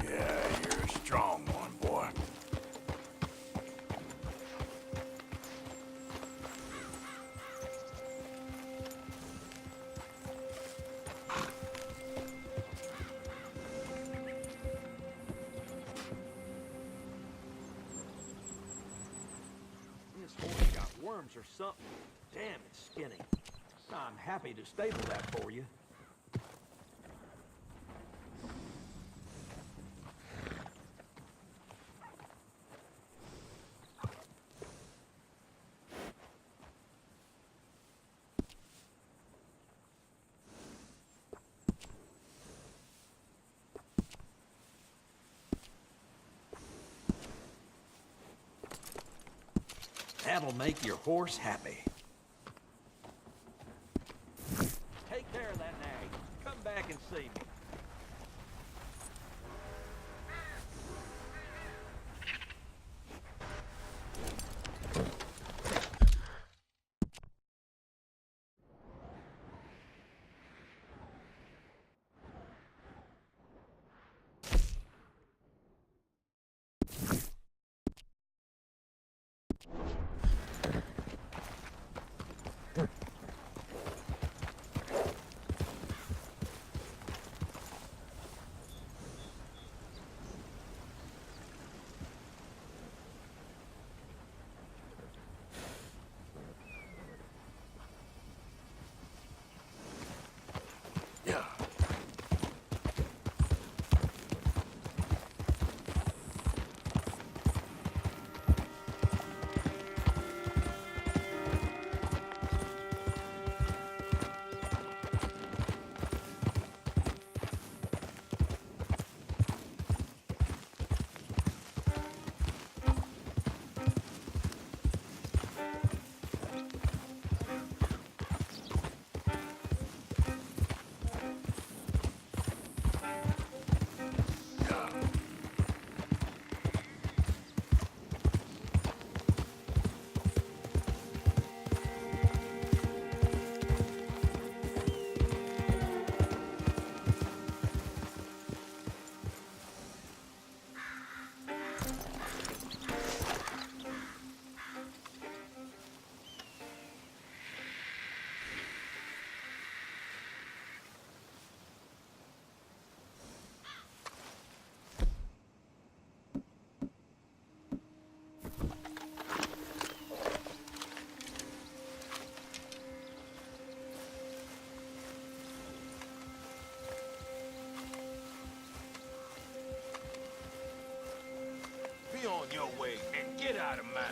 [SPEAKER 2] Yeah, you're a strong one, boy.
[SPEAKER 11] This horse got worms or something. Damn, it's skinny. I'm happy to stable that for you. That'll make your horse happy. Take care of that nag. Come back and see me.
[SPEAKER 2] Yeah.
[SPEAKER 3] Be on your way and get out of mine.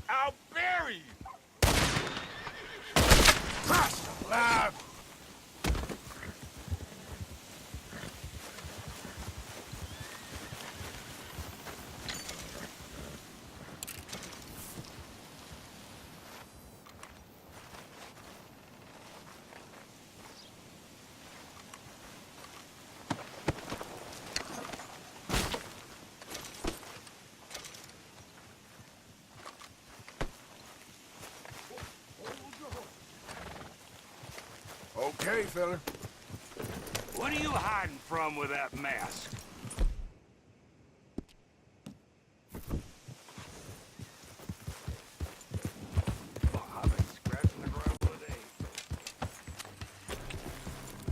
[SPEAKER 3] I'll bury you! Christ alive!
[SPEAKER 2] Okay, fella.
[SPEAKER 3] What are you hiding from with that mask? Oh, I've been scratching the ground all day.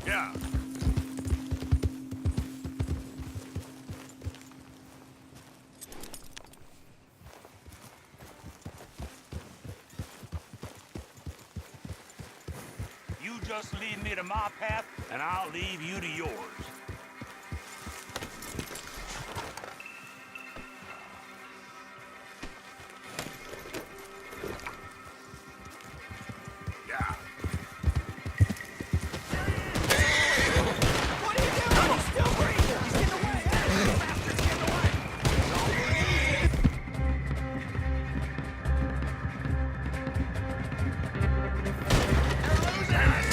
[SPEAKER 2] Yeah.
[SPEAKER 3] You just lead me to my path, and I'll leave you to yours.
[SPEAKER 2] Yeah.
[SPEAKER 1] What are you doing? He's still breathing. He's in the way. Bastard's in the way. They're losing us.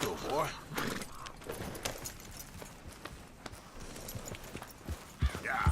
[SPEAKER 2] Let's go, boy. Yeah.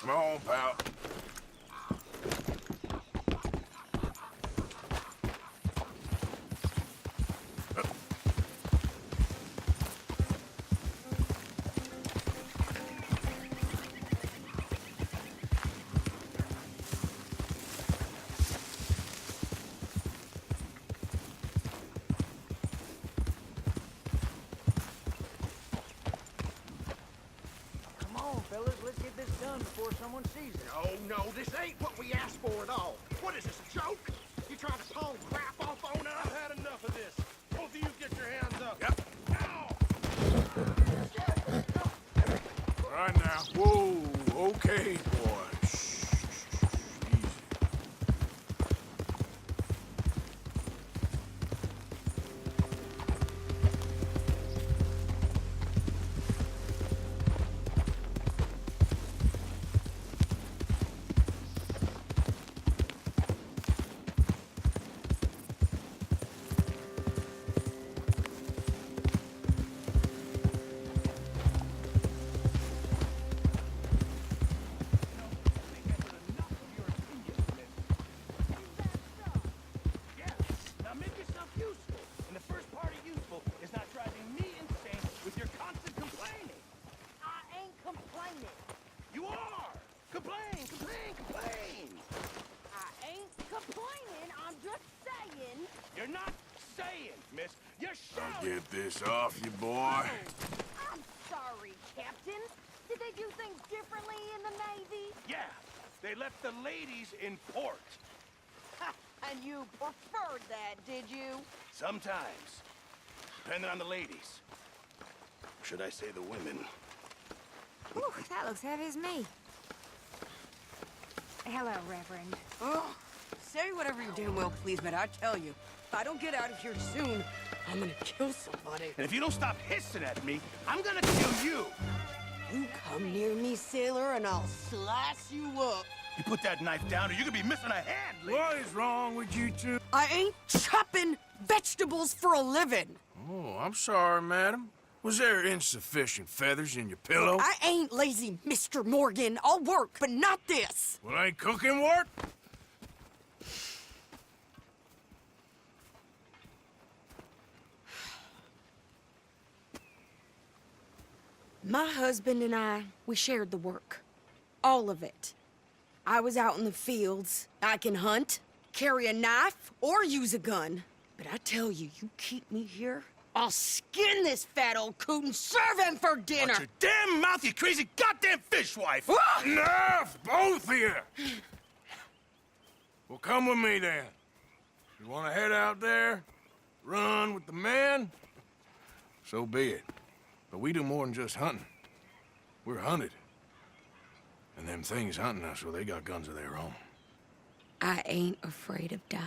[SPEAKER 2] Come on, pal.
[SPEAKER 11] Let's get this done before someone sees it.
[SPEAKER 3] Oh, no, this ain't what we asked for at all. What is this, a joke? You trying to palm crap off on us? I've had enough of this. Both of you get your hands up.
[SPEAKER 2] Yep.
[SPEAKER 3] Now!
[SPEAKER 2] All right now. Whoa, okay, boy. Shh. Easy.
[SPEAKER 3] You're not saying, miss. You're shouting.
[SPEAKER 2] I'll get this off you, boy.
[SPEAKER 12] I'm sorry, Captain. Did they do things differently in the Navy?
[SPEAKER 3] Yeah, they left the ladies in port.
[SPEAKER 12] And you preferred that, did you?
[SPEAKER 3] Sometimes, depending on the ladies. should I say the women.
[SPEAKER 12] Whew, that looks heavy as me. Hello, Reverend.
[SPEAKER 13] Oh, say whatever you damn well please, but I tell you, if I don't get out of here soon, I'm gonna kill somebody.
[SPEAKER 3] And if you don't stop hissing at me, I'm gonna kill you!
[SPEAKER 13] You come near me, sailor, and I'll slice you up.
[SPEAKER 3] You put that knife down or you could be missing a hand, lady.
[SPEAKER 2] What is wrong with you two?
[SPEAKER 13] I ain't chopping vegetables for a living.
[SPEAKER 2] Oh, I'm sorry, madam. Was there insufficient feathers in your pillow?
[SPEAKER 13] I ain't lazy, Mr. Morgan. I'll work, but not this.
[SPEAKER 2] Well, ain't cooking work?
[SPEAKER 13] My husband and I, we shared the work. All of it. I was out in the fields. I can hunt, carry a knife, or use a gun. But I tell you, you keep me here, I'll skin this fat old coot and serve him for dinner.
[SPEAKER 3] Watch your damn mouth, you crazy goddamn fishwife!
[SPEAKER 2] Enough, both of you! Well, come with me then. You want to head out there, run with the men? So be it. But we do more than just hunting. We're hunted. And them things hunting us, well, they got guns of their own.
[SPEAKER 13] I ain't afraid of dying.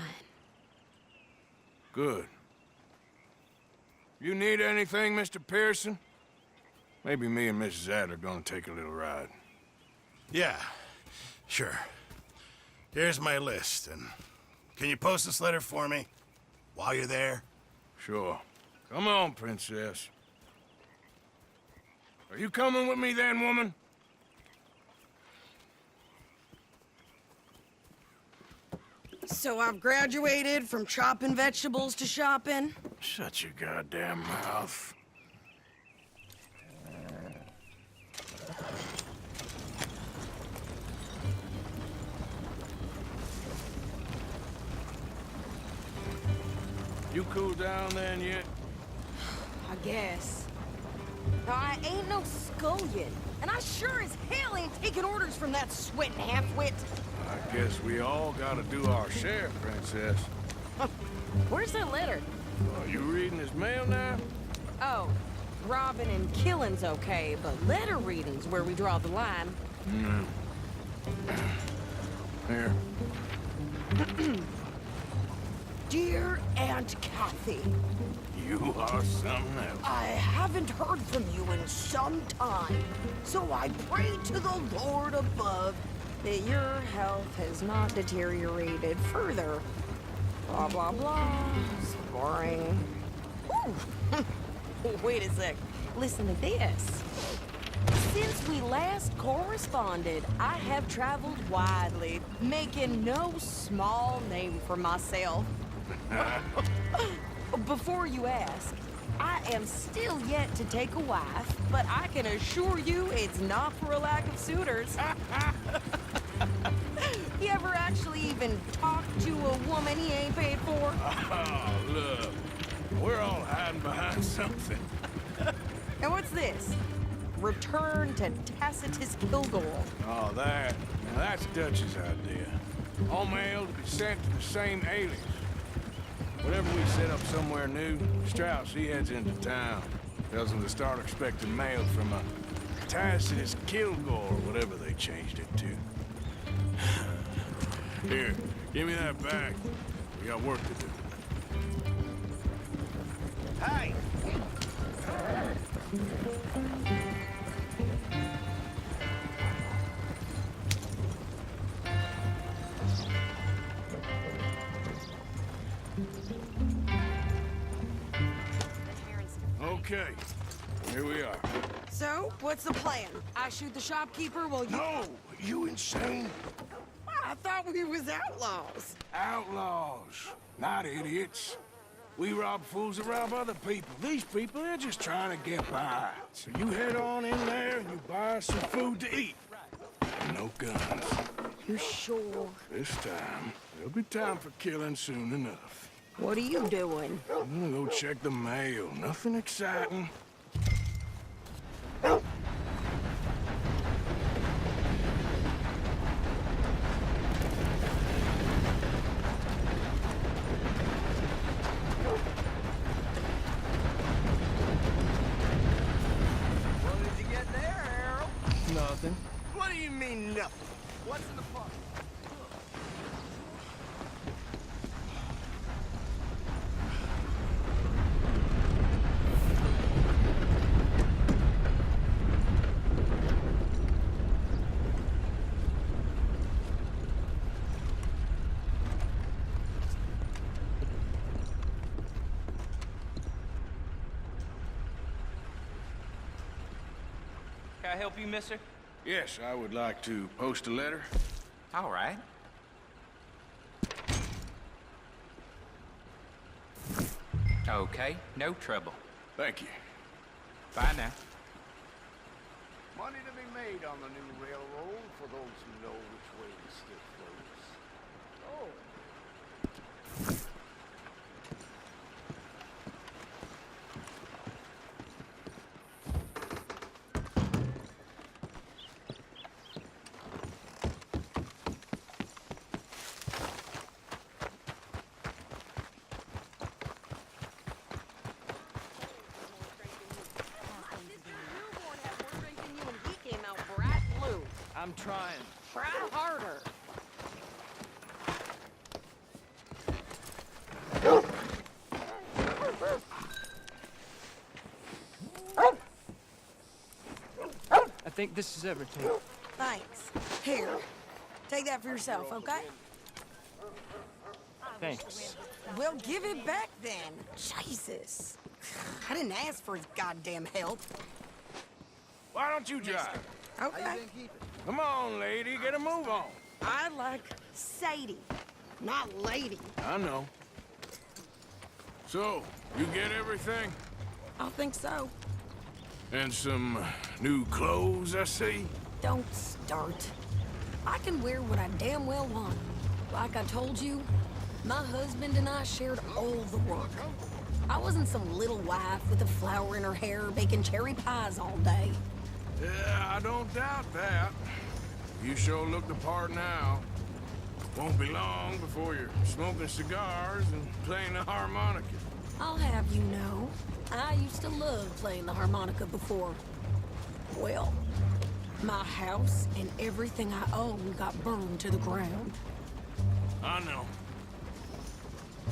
[SPEAKER 2] Good. You need anything, Mr. Pearson? Maybe me and Mrs. Adler are gonna take a little ride.
[SPEAKER 3] Yeah, sure. Here's my list, and can you post this letter for me while you're there?
[SPEAKER 2] Sure. Come on, Princess. Are you coming with me then, woman?
[SPEAKER 13] So I've graduated from chopping vegetables to shopping.
[SPEAKER 2] Shut your goddamn mouth. You cool down then yet?
[SPEAKER 13] I guess. I ain't no scullion, and I sure as hell ain't taking orders from that sweating half-wit.
[SPEAKER 2] I guess we all gotta do our share, Princess.
[SPEAKER 13] Where's that letter?
[SPEAKER 2] Are you reading his mail now?
[SPEAKER 13] Oh, robbing and killing's okay, but letter reading's where we draw the line.
[SPEAKER 2] Here.
[SPEAKER 13] Dear Aunt Kathy,
[SPEAKER 2] You are something else.
[SPEAKER 13] I haven't heard from you in some time, so I pray to the Lord above that your health has not deteriorated further. Blah, blah, blah. It's boring. Ooh. Wait a sec. Listen to this. Since we last corresponded, I have traveled widely, making no small name for myself. Before you ask, I am still yet to take a wife, but I can assure you it's not for a lack of suitors. You ever actually even talk to a woman he ain't paid for?
[SPEAKER 2] Oh, look. We're all hiding behind something.
[SPEAKER 13] And what's this? Return to Tacitus Kilgore.
[SPEAKER 2] Oh, that. Now, that's Dutch's idea. All mail to be sent to the same alias. Whenever we set up somewhere new, Strauss, he heads into town. Tells them to start expecting mail from a Tacitus Kilgore, or whatever they changed it to. Here, give me that back. We got work to do.
[SPEAKER 3] Hey!
[SPEAKER 2] Okay, here we are.
[SPEAKER 13] So, what's the plan? I shoot the shopkeeper while you...
[SPEAKER 2] No! You insane?
[SPEAKER 13] I thought we was outlaws.
[SPEAKER 2] Outlaws, not idiots. We rob fools that rob other people. These people, they're just trying to get by. So you head on in there and you buy us some food to eat. And no guns.
[SPEAKER 13] You sure?
[SPEAKER 2] This time, there'll be time for killing soon enough.
[SPEAKER 13] What are you doing?
[SPEAKER 2] I'm gonna go check the mail. Nothing exciting.
[SPEAKER 3] nothing.
[SPEAKER 9] What's in the park?
[SPEAKER 4] Can I help you, mister?
[SPEAKER 2] Yes, I would like to post a letter.
[SPEAKER 4] All right. Okay, no trouble.
[SPEAKER 2] Thank you.
[SPEAKER 4] Bye now.
[SPEAKER 3] Money to be made on the new railroad for those who know which way the stick flows. Oh.
[SPEAKER 11] I'm trying.
[SPEAKER 13] Try harder.
[SPEAKER 11] I think this is everything.
[SPEAKER 13] Thanks. Here, take that for yourself, okay?
[SPEAKER 11] Thanks.
[SPEAKER 13] Well, give it back then. Jesus. I didn't ask for his goddamn help.
[SPEAKER 2] Why don't you drive?
[SPEAKER 13] Okay.
[SPEAKER 2] Come on, lady, get a move on.
[SPEAKER 13] I like Sadie, not lady.
[SPEAKER 2] I know. So, you get everything?
[SPEAKER 13] I think so.
[SPEAKER 2] And some new clothes, I see?
[SPEAKER 13] Don't start. I can wear what I damn well want. Like I told you, my husband and I shared all the work. I wasn't some little wife with a flower in her hair baking cherry pies all day.
[SPEAKER 2] Yeah, I don't doubt that. You sure look the part now. Won't be long before you're smoking cigars and playing the harmonica.
[SPEAKER 13] I'll have you know, I used to love playing the harmonica before. Well, my house and everything I own got burned to the ground.
[SPEAKER 2] I know.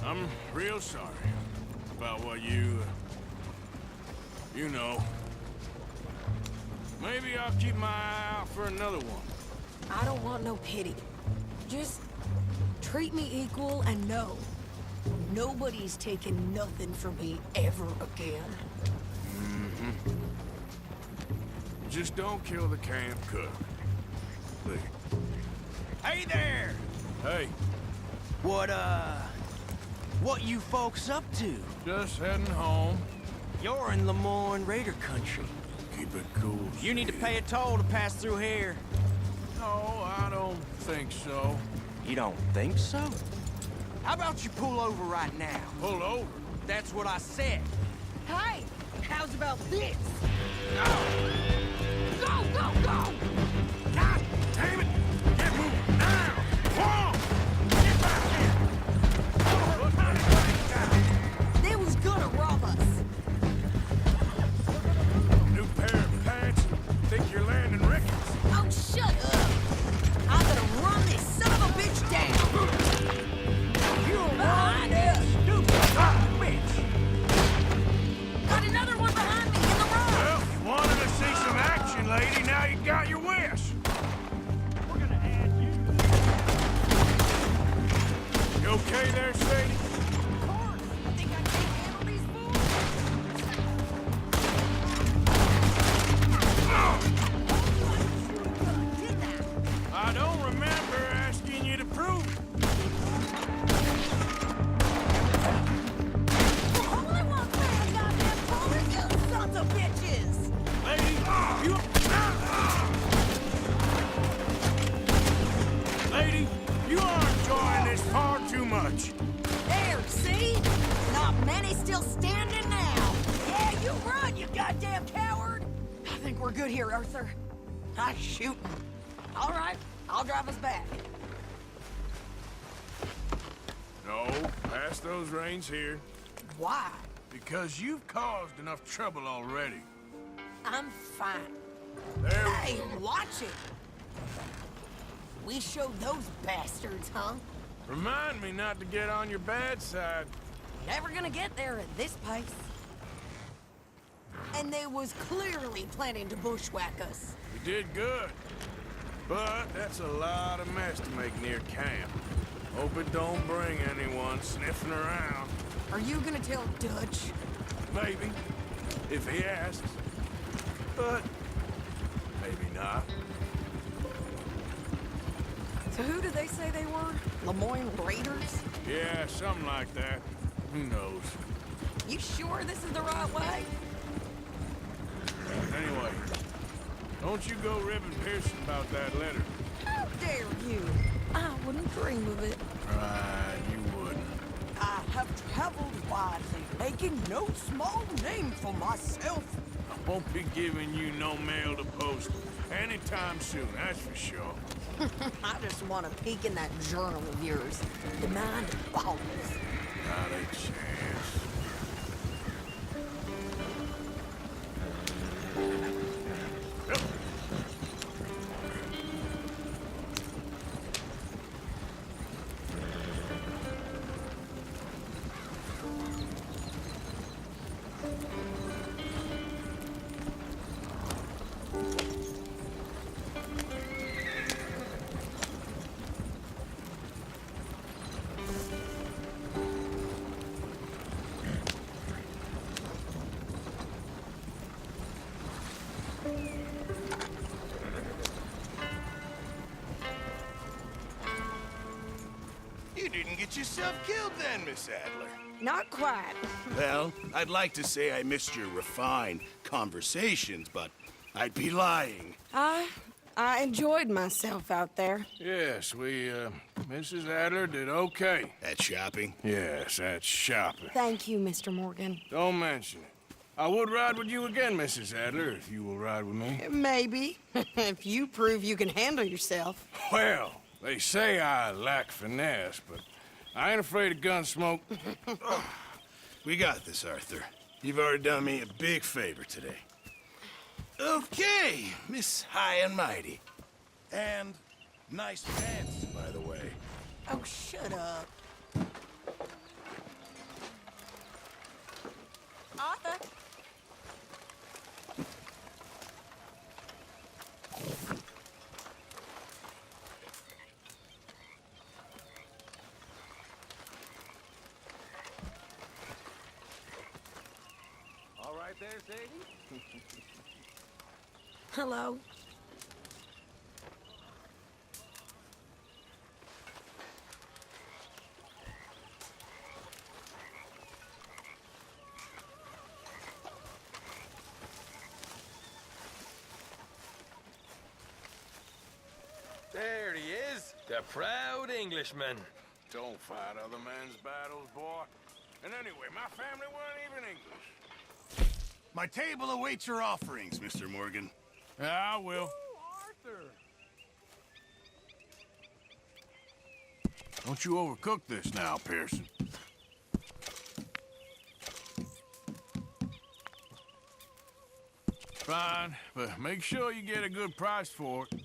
[SPEAKER 2] I'm real sorry about what you know. Maybe I'll keep my eye out for another one.
[SPEAKER 13] I don't want no pity. Just treat me equal and know nobody's taking nothing from me ever again.
[SPEAKER 2] Mm-hmm. Just don't kill the camp cook. Please.
[SPEAKER 1] Hey there!
[SPEAKER 2] Hey,
[SPEAKER 1] What you folks up to?
[SPEAKER 2] just heading home.
[SPEAKER 1] You're in Lemoyne Raider country.
[SPEAKER 2] Keep it cool.
[SPEAKER 1] You need to pay a toll to pass through here.
[SPEAKER 2] No, I don't think so.
[SPEAKER 1] You don't think so? How about you pull over right now?
[SPEAKER 2] Pull over?
[SPEAKER 1] That's what I said.
[SPEAKER 13] Hey, how's about this?
[SPEAKER 2] No!
[SPEAKER 13] Go, go, go!
[SPEAKER 2] God damn it! Get moving now! Whoa! Get back here!
[SPEAKER 13] They was gonna rob us.
[SPEAKER 2] New pair of pants. Think you're landing Ricketts?
[SPEAKER 13] Oh, shut up! I'm gonna run this son of a bitch down! You're behind us!
[SPEAKER 1] Stupid son of a bitch!
[SPEAKER 13] Got another one behind me in the road!
[SPEAKER 2] Well, you wanted to see some action, lady. Now you got your wish.
[SPEAKER 11] We're gonna add you.
[SPEAKER 2] You okay there, Sadie?
[SPEAKER 13] Of course! Think I can't handle these fools? Did that?
[SPEAKER 2] I don't remember asking you to prove it.
[SPEAKER 13] Only one man goddamn police, you sons of bitches!
[SPEAKER 2] Lady, you... Lady, you are enjoying this far too much.
[SPEAKER 13] There, see? Not many still standing now. Yeah, you run, you goddamn coward! I think we're good here, Arthur. Nice shooting. All right, I'll drive us back.
[SPEAKER 2] No, pass those reins here.
[SPEAKER 13] Why?
[SPEAKER 2] Because you've caused enough trouble already.
[SPEAKER 13] I'm fine.
[SPEAKER 2] There...
[SPEAKER 13] Hey, watch it! we showed those bastards, huh?
[SPEAKER 2] Remind me not to get on your bad side.
[SPEAKER 13] Never gonna get there at this pace. And they was clearly planning to bushwhack us.
[SPEAKER 2] We did good. But that's a lot of mess to make near camp. Hope it don't bring anyone sniffing around.
[SPEAKER 13] Are you gonna tell Dutch?
[SPEAKER 2] Maybe, if he asks. But maybe not.
[SPEAKER 13] So who did they say they were? Lemoyne Raiders?
[SPEAKER 2] Yeah, something like that. Who knows?
[SPEAKER 13] You sure this is the right way?
[SPEAKER 2] Anyway, don't you go ribbing Pearson about that letter.
[SPEAKER 13] How dare you? I wouldn't dream of it.
[SPEAKER 2] Right, you wouldn't.
[SPEAKER 13] I have traveled widely, making no small name for myself.
[SPEAKER 2] I won't be giving you no mail to post anytime soon, that's for sure.
[SPEAKER 13] I just want to peek in that journal of yours. The mind boggles.
[SPEAKER 2] Not a chance. Yep.
[SPEAKER 3] You didn't get yourself killed then, Miss Adler.
[SPEAKER 13] Not quite.
[SPEAKER 3] Well, I'd like to say I missed your refined conversations, but I'd be lying.
[SPEAKER 13] I enjoyed myself out there.
[SPEAKER 2] Yes, Mrs. Adler did okay.
[SPEAKER 3] At shopping?
[SPEAKER 2] Yes, that's shopping.
[SPEAKER 13] Thank you, Mr. Morgan.
[SPEAKER 2] Don't mention it. I would ride with you again, Mrs. Adler, if you will ride with me.
[SPEAKER 13] Maybe. If you prove you can handle yourself.
[SPEAKER 2] Well, they say I lack finesse, but I ain't afraid of gun smoke.
[SPEAKER 3] We got this, Arthur. You've already done me a big favor today. Okay, Miss High and Mighty. And nice pants, by the way.
[SPEAKER 13] Oh, shut up. Arthur.
[SPEAKER 11] All right there, Sadie?
[SPEAKER 13] Hello.
[SPEAKER 14] There he is, the proud Englishman.
[SPEAKER 2] Don't fight other men's battles, boy. And anyway, my family weren't even English.
[SPEAKER 3] My table awaits your offerings, Mr. Morgan.
[SPEAKER 2] Yeah, I will.
[SPEAKER 11] Arthur!
[SPEAKER 2] Don't you overcook this now, Pearson. Fine, but make sure you get a good price for it.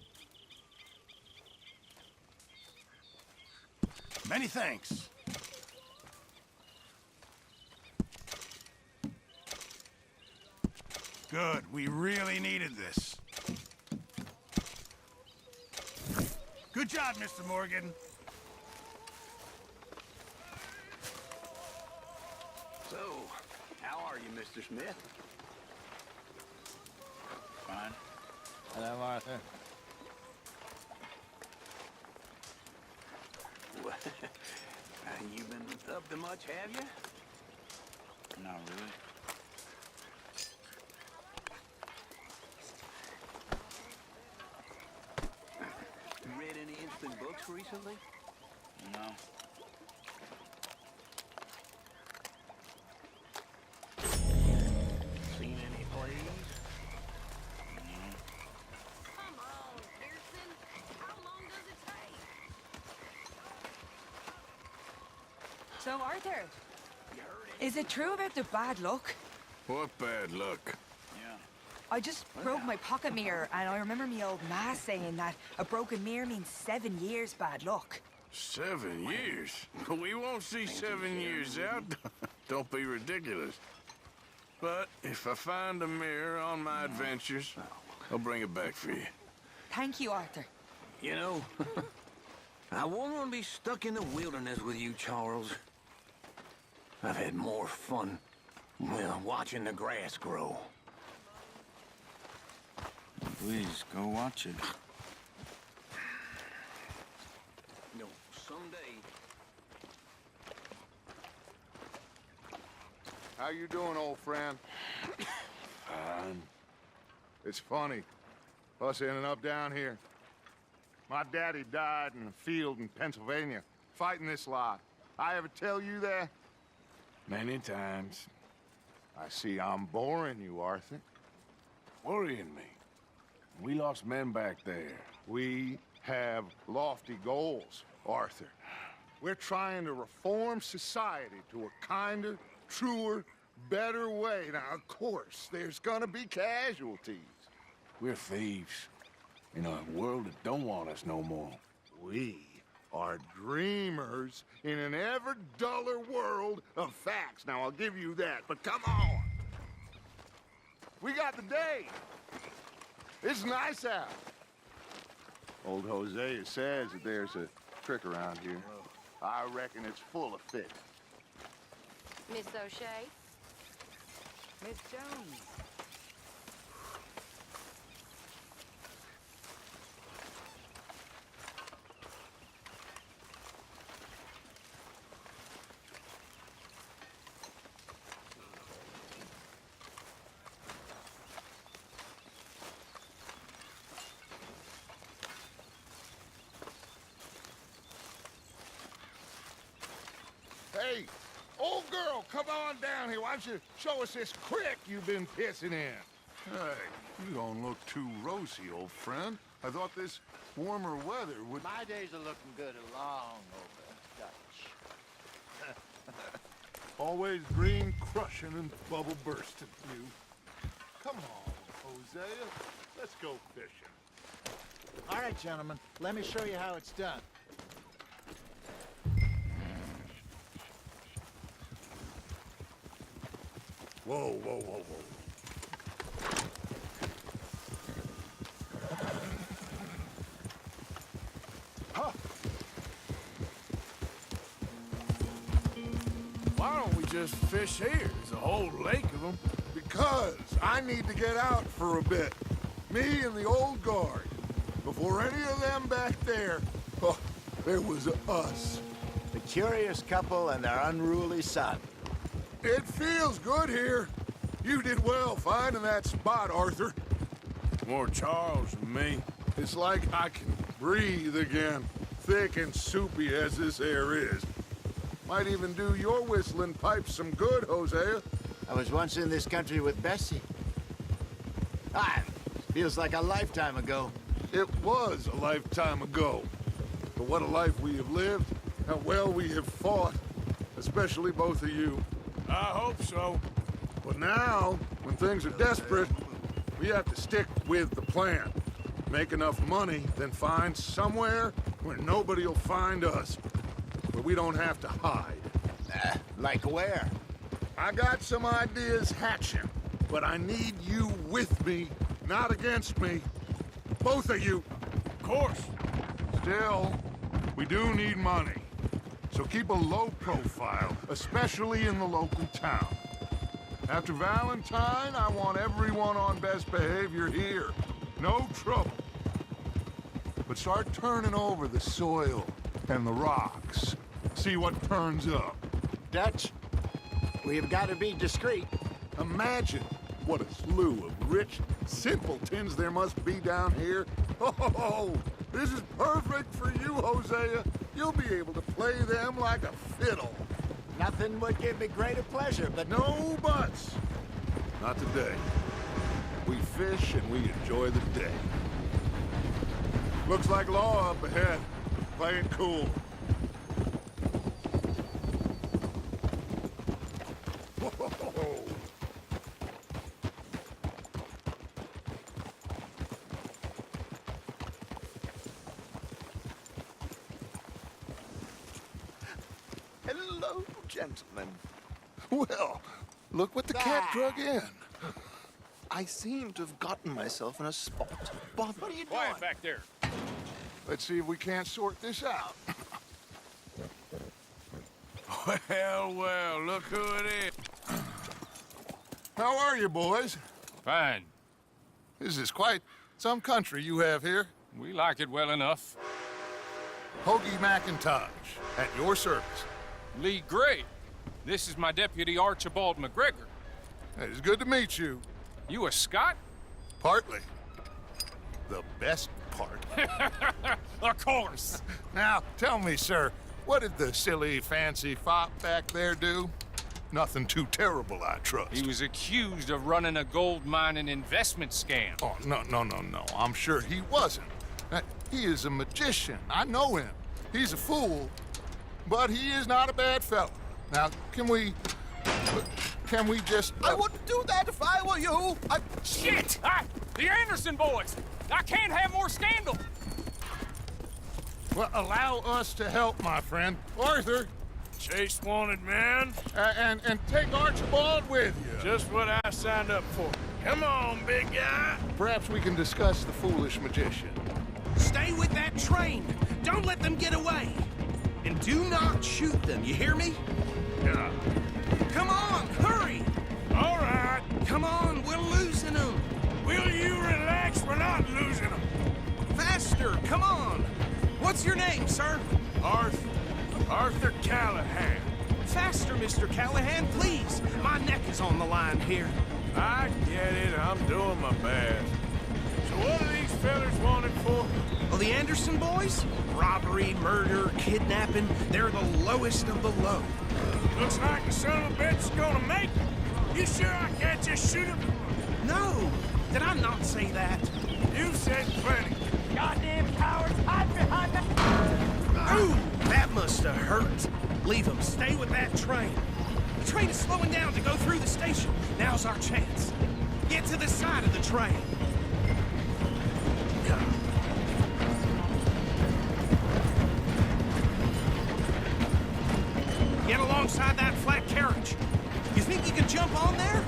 [SPEAKER 3] Many thanks. Good. We really needed this. Good job, Mr. Morgan.
[SPEAKER 11] So, how are you, Mr. Smith?
[SPEAKER 3] Fine.
[SPEAKER 11] Hello, Arthur. You been up to much, have you?
[SPEAKER 3] Not really.
[SPEAKER 11] You read any instant books recently?
[SPEAKER 3] No.
[SPEAKER 11] Seen any plays?
[SPEAKER 12] Come on, Pearson. How long does it take?
[SPEAKER 15] So, Arthur, is it true about the bad luck?
[SPEAKER 2] What bad luck?
[SPEAKER 3] Yeah.
[SPEAKER 15] I just broke my pocket mirror, and I remember me old ma saying that a broken mirror means 7 years bad luck.
[SPEAKER 2] 7 years? We won't see 7 years out. Don't be ridiculous. But if I find a mirror on my adventures, I'll bring it back for you.
[SPEAKER 15] Thank you, Arthur.
[SPEAKER 11] You know, I wouldn't want to be stuck in the wilderness with you, Charles. I've had more fun, well, watching the grass grow.
[SPEAKER 6] Please, go watch it.
[SPEAKER 11] No, someday.
[SPEAKER 8] How you doing, old friend?
[SPEAKER 2] Fine.
[SPEAKER 8] It's funny, us ending up down here. My daddy died in a field in Pennsylvania, fighting this lot. I ever tell you that?
[SPEAKER 2] Many times.
[SPEAKER 8] I see I'm boring you, Arthur.
[SPEAKER 2] Worrying me. We lost men back there.
[SPEAKER 8] We have lofty goals, Arthur. We're trying to reform society to a kinder, truer, better way. Now, of course, there's gonna be casualties.
[SPEAKER 2] We're thieves in a world that don't want us no more.
[SPEAKER 8] We are dreamers in an ever duller world of facts. Now, I'll give you that, but come on. We got the day. It's nice out. Old Hosea says that there's a trick around here. I reckon it's full of fish.
[SPEAKER 12] Miss O'Shea?
[SPEAKER 15] Miss Jones.
[SPEAKER 8] Hey, old girl, come on down here. Why don't you show us this creek you've been pissing in? Hey, you don't look too rosy, old friend. I thought this warmer weather would...
[SPEAKER 9] My days are looking good along over Dutch.
[SPEAKER 8] Always green crushing and bubble bursting, you. Come on, Hosea. Let's go fishing.
[SPEAKER 9] All right, gentlemen, let me show you how it's done.
[SPEAKER 8] Whoa, whoa, whoa, whoa. Huh.
[SPEAKER 2] Why don't we just fish here? There's a whole lake of them.
[SPEAKER 8] Because I need to get out for a bit. Me and the old guard. Before any of them back there, oh, there was us.
[SPEAKER 9] The curious couple and their unruly son.
[SPEAKER 8] It feels good here. You did well finding that spot, Arthur.
[SPEAKER 2] More Charles than me.
[SPEAKER 8] It's like I can breathe again, thick and soupy as this air is. Might even do your whistling pipes some good, Hosea.
[SPEAKER 9] I was once in this country with Bessie. Ah, feels like a lifetime ago.
[SPEAKER 8] It was a lifetime ago. But what a life we have lived, how well we have fought, especially both of you.
[SPEAKER 2] I hope so.
[SPEAKER 8] But now, when things are desperate, we have to stick with the plan. Make enough money, then find somewhere where nobody will find us. Where we don't have to hide.
[SPEAKER 9] Like where?
[SPEAKER 8] I got some ideas hatching, but I need you with me, not against me. Both of you.
[SPEAKER 2] Of course.
[SPEAKER 8] Still, we do need money. So keep a low profile, especially in the local town. After Valentine, I want everyone on best behavior here. No trouble. But start turning over the soil and the rocks. See what turns up.
[SPEAKER 9] Dutch, we've got to be discreet.
[SPEAKER 8] Imagine what a slew of rich simpletons there must be down here. Oh, this is perfect for you, Hosea. You'll be able to play them like a fiddle.
[SPEAKER 9] Nothing would give me greater pleasure, but...
[SPEAKER 8] No buts. Not today. We fish and we enjoy the day. Looks like law up ahead. Play it cool. Whoa. Hello, gentlemen. Well, look what the cat drug in. I seem to have gotten myself in a spot. What are you doing?
[SPEAKER 2] back there.
[SPEAKER 8] Let's see if we can't sort this out.
[SPEAKER 2] Well, look who it is.
[SPEAKER 8] How are you, boys?
[SPEAKER 2] Fine.
[SPEAKER 8] This is quite some country you have here.
[SPEAKER 2] We like it well enough.
[SPEAKER 8] Hoagie McIntosh, at your service.
[SPEAKER 2] Lee Gray. This is my deputy, Archibald McGregor.
[SPEAKER 8] It's good to meet you.
[SPEAKER 2] You a Scot?
[SPEAKER 8] Partly. The best part.
[SPEAKER 2] Of course.
[SPEAKER 8] Now, tell me, sir, what did the silly, fancy fop back there do? Nothing too terrible, I trust.
[SPEAKER 2] He was accused of running a gold mining investment scam.
[SPEAKER 8] Oh, no. I'm sure he wasn't. He is a magician. I know him. He's a fool, but he is not a bad fellow. Now, can we just...
[SPEAKER 9] I wouldn't do that if I were you.
[SPEAKER 2] Shit! The Anderson boys! I can't have more scandal!
[SPEAKER 8] Well, allow us to help, my friend. Arthur.
[SPEAKER 2] Chase wanted man.
[SPEAKER 8] And take Archibald with you.
[SPEAKER 2] Just what I signed up for. Come on, big guy.
[SPEAKER 8] Perhaps we can discuss the foolish magician.
[SPEAKER 1] Stay with that train. Don't let them get away. And do not shoot them, you hear me?
[SPEAKER 2] Yeah.
[SPEAKER 1] Come on, hurry!
[SPEAKER 2] All right.
[SPEAKER 1] Come on, we're losing them.
[SPEAKER 2] Will you relax? We're not losing them.
[SPEAKER 1] Faster, come on. What's your name, sir?
[SPEAKER 2] Arthur Callahan.
[SPEAKER 1] Faster, Mr. Callahan, please. My neck is on the line here.
[SPEAKER 2] I get it. I'm doing my best. So what are these fellas wanted for?
[SPEAKER 1] Well, the Anderson boys? Robbery, murder, kidnapping. They're the lowest of the low.
[SPEAKER 2] Looks like the son of a bitch is gonna make it. You sure I can't just shoot him?
[SPEAKER 1] No. Did I not say that?
[SPEAKER 2] You said plenty.
[SPEAKER 1] Goddamn cowards, hide behind that... Ooh, that must have hurt. Leave them. Stay with that train. The train is slowing down to go through the station. Now's our chance. Get to the side of the train. Get alongside that flat carriage. You think you can jump on there?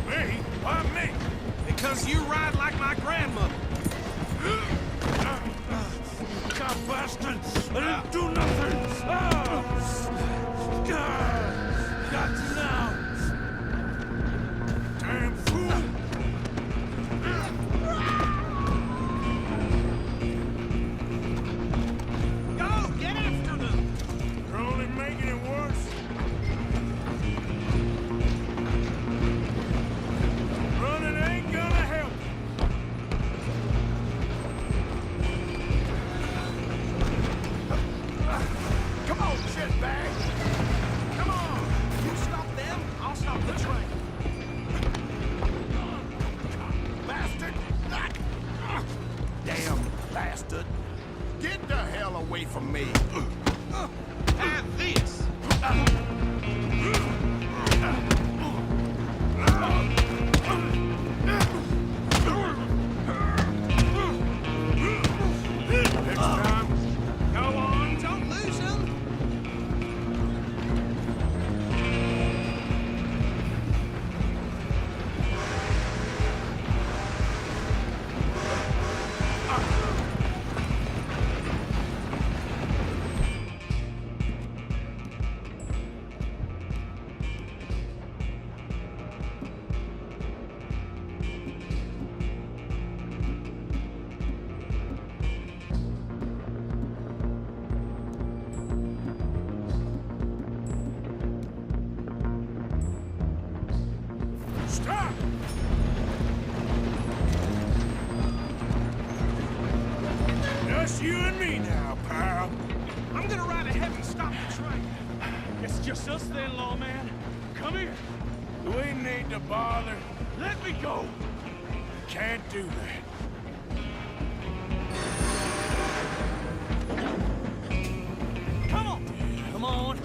[SPEAKER 2] Me? Why me?
[SPEAKER 1] Because you ride like my grandmother.
[SPEAKER 2] God bastard! I didn't do nothing! Got to now! Damn fool!
[SPEAKER 1] Go! Get after them!
[SPEAKER 2] You're only making it worse. Running ain't gonna help.
[SPEAKER 1] Come on, shitbag! Come on! You stop them, I'll stop the train. Bastard! Damn bastard! Get the hell away from me! Have this!
[SPEAKER 2] Next time,
[SPEAKER 1] Go on, don't lose him!
[SPEAKER 2] stop! Just you and me now, pal.
[SPEAKER 1] I'm gonna ride ahead and stop the train.
[SPEAKER 2] It's just us then, lawman. Come here. We need to bother. Let me go. Can't do that.
[SPEAKER 1] Come on! Come on!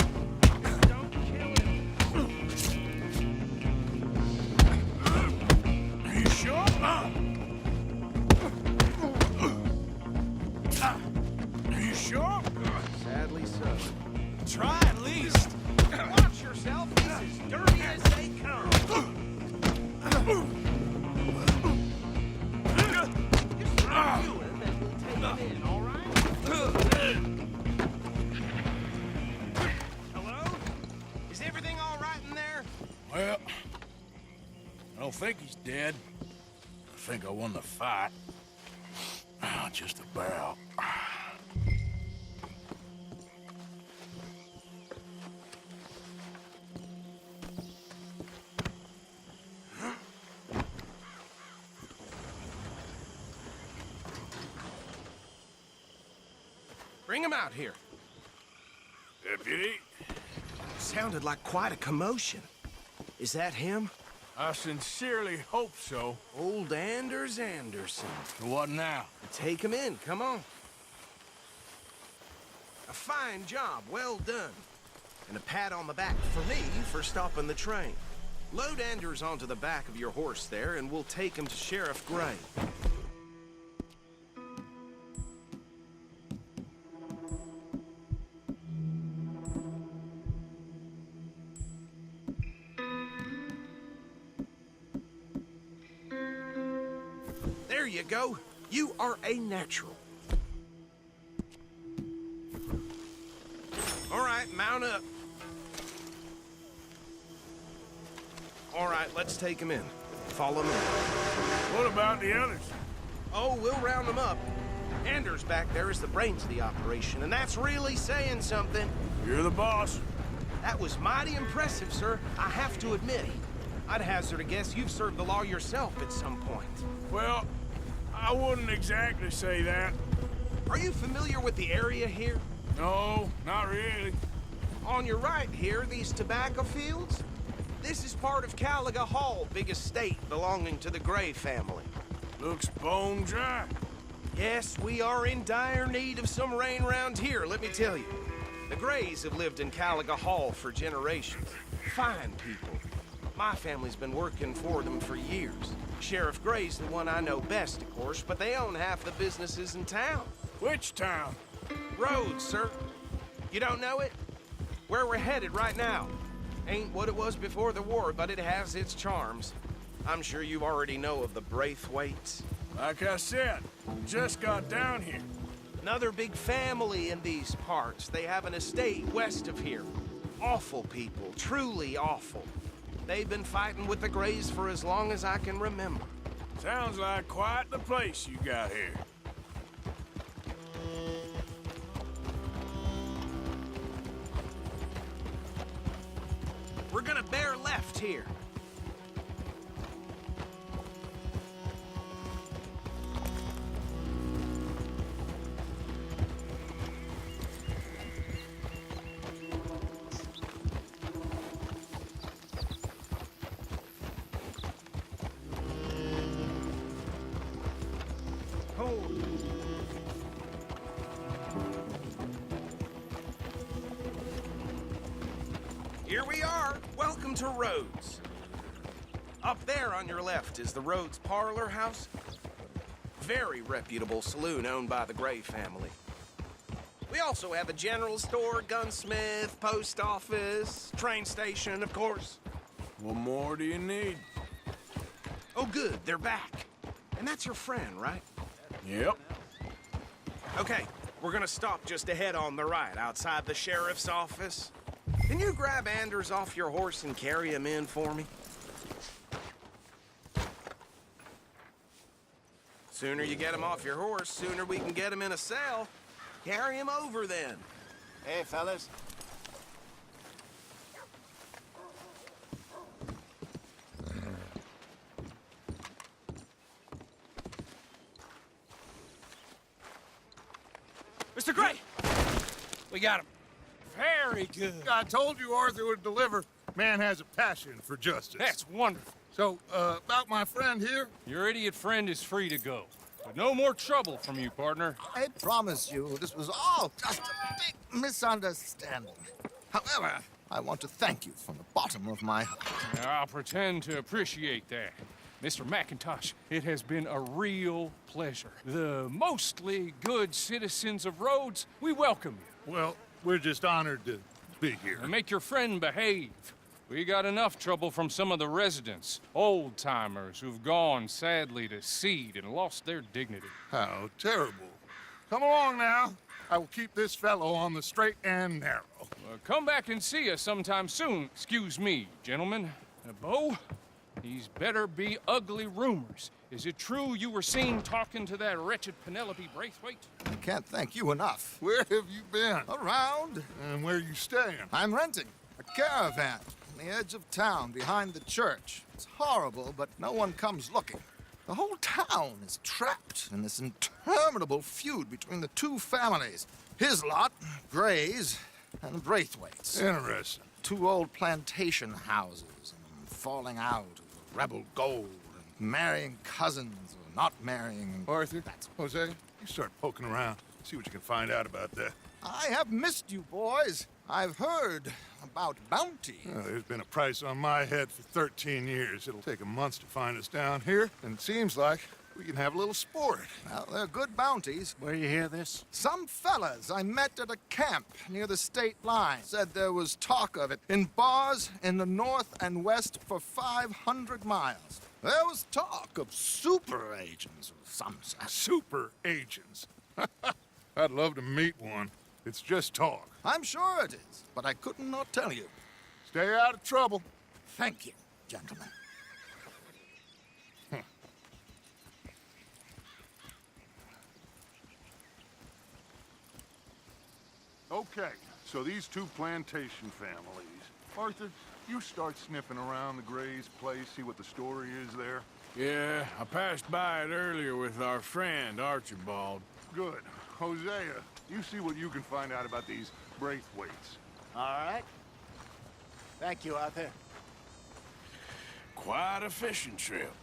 [SPEAKER 1] Don't kill him!
[SPEAKER 2] Are you sure? Are you sure?
[SPEAKER 1] Sadly so. Try at least.
[SPEAKER 2] think he's dead. I think I won the fight. Just about.
[SPEAKER 1] Bring him out here.
[SPEAKER 2] Deputy?
[SPEAKER 1] Sounded like quite a commotion. Is that him?
[SPEAKER 2] I sincerely hope so.
[SPEAKER 1] Old Anders Anderson.
[SPEAKER 2] What now?
[SPEAKER 1] Take him in, come on. A fine job, well done. And a pat on the back for me for stopping the train. Load Anders onto the back of your horse there, and we'll take him to Sheriff Gray. There you go. You are a natural. All right, mount up. All right, let's take him in. Follow me.
[SPEAKER 2] What about the others?
[SPEAKER 1] Oh, we'll round them up. Anders back there is the brains of the operation, and that's really saying something.
[SPEAKER 2] You're the boss.
[SPEAKER 1] That was mighty impressive, sir. I have to admit. I'd hazard a guess you've served the law yourself at some point.
[SPEAKER 2] Well, I wouldn't exactly say that.
[SPEAKER 1] Are you familiar with the area here?
[SPEAKER 2] No, not really.
[SPEAKER 1] On your right here, these tobacco fields? This is part of Caliga Hall, big estate belonging to the Gray family.
[SPEAKER 2] Looks bone dry.
[SPEAKER 1] Yes, we are in dire need of some rain round here, let me tell you. The Grays have lived in Caliga Hall for generations. Fine people. My family's been working for them for years. Sheriff Gray's the one I know best, of course, but they own half the businesses in town.
[SPEAKER 2] Which town?
[SPEAKER 1] Rhodes, sir. You don't know it? Where we're headed right now. Ain't what it was before the war, but it has its charms. I'm sure you already know of the Braithwaites.
[SPEAKER 2] Like I said, just got down here.
[SPEAKER 1] Another big family in these parts. They have an estate west of here. Awful people, truly awful. They've been fighting with the Grays for as long as I can remember.
[SPEAKER 2] Sounds like quite the place you got here.
[SPEAKER 1] We're gonna bear left here. Here we are. Welcome to Rhodes. Up there on your left is the Rhodes Parlor House. Very reputable saloon owned by the Gray family. We also have a general store, gunsmith, post office, train station, of course.
[SPEAKER 2] What more do you need?
[SPEAKER 1] Oh, good. They're back. And that's your friend, right?
[SPEAKER 2] Yep.
[SPEAKER 1] Okay, we're gonna stop just ahead on the right, outside the sheriff's office. Can you grab Anders off your horse and carry him in for me? Sooner you get him off your horse, sooner we can get him in a cell. Carry him over, then.
[SPEAKER 9] Hey, fellas.
[SPEAKER 1] Mr. Gray!
[SPEAKER 3] We got him.
[SPEAKER 8] Very good. I told you Arthur would deliver. Man has a passion for justice.
[SPEAKER 16] That's wonderful.
[SPEAKER 8] So, about my friend here?
[SPEAKER 16] Your idiot friend is free to go. But no more trouble from you, partner.
[SPEAKER 17] I promise you, this was all just a big misunderstanding. However, I want to thank you from the bottom of my heart.
[SPEAKER 16] I'll pretend to appreciate that. Mr. McIntosh, it has been a real pleasure. The mostly good citizens of Rhodes, we welcome you.
[SPEAKER 8] Well, we're just honored to be here.
[SPEAKER 16] And make your friend behave. We got enough trouble from some of the residents, old-timers who've gone, sadly, to seed and lost their dignity.
[SPEAKER 8] How terrible. Come along now. I will keep this fellow on the straight and narrow.
[SPEAKER 16] Come back and see us sometime soon. Excuse me, gentlemen. Bo, These better be ugly rumors. Is it true you were seen talking to that wretched Penelope Braithwaite?
[SPEAKER 17] I can't thank you enough.
[SPEAKER 8] Where have you been?
[SPEAKER 17] Around.
[SPEAKER 8] And where you staying?
[SPEAKER 17] I'm renting a caravan on the edge of town behind the church. It's horrible, but no one comes looking. The whole town is trapped in this interminable feud between the two families. His lot, Gray's, and Braithwaite's.
[SPEAKER 8] Interesting.
[SPEAKER 17] Two old plantation houses, and falling out over rebel gold, and marrying cousins or not marrying.
[SPEAKER 8] Arthur, Jose, you start poking around. See what you can find out about that.
[SPEAKER 17] I have missed you, boys. I've heard about bounty.
[SPEAKER 8] There's been a price on my head for 13 years. It'll take 'em months to find us down here, and it seems like we can have a little sport.
[SPEAKER 17] Well, they're good bounties.
[SPEAKER 3] Where you hear this?
[SPEAKER 17] Some fellas I met at a camp near the state line said there was talk of it in bars in the north and west for 500 miles. There was talk of super agents of some sort.
[SPEAKER 8] Super agents. I'd love to meet one. It's just talk.
[SPEAKER 17] I'm sure it is, but I couldn't not tell you.
[SPEAKER 8] Stay out of trouble.
[SPEAKER 17] Thank you, gentlemen.
[SPEAKER 8] Okay, so these two plantation families. Arthur, you start sniffing around the Gray's place, see what the story is there.
[SPEAKER 2] Yeah, I passed by it earlier with our friend, Archibald.
[SPEAKER 8] Good. Hosea, you see what you can find out about these Braithwaites.
[SPEAKER 9] All right. Thank you, Arthur.
[SPEAKER 2] Quite a fishing trip.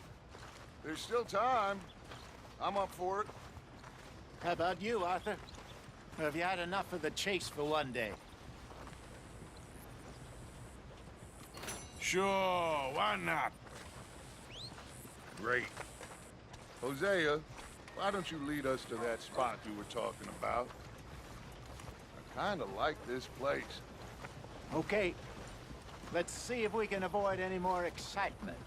[SPEAKER 8] There's still time. I'm up for it.
[SPEAKER 9] How about you, Arthur? Or have you had enough of the chase for one day?
[SPEAKER 2] Sure, why not?
[SPEAKER 8] Great. Hosea, why don't you lead us to that spot you were talking about? I kinda like this place.
[SPEAKER 9] Okay. Let's see if we can avoid any more excitement.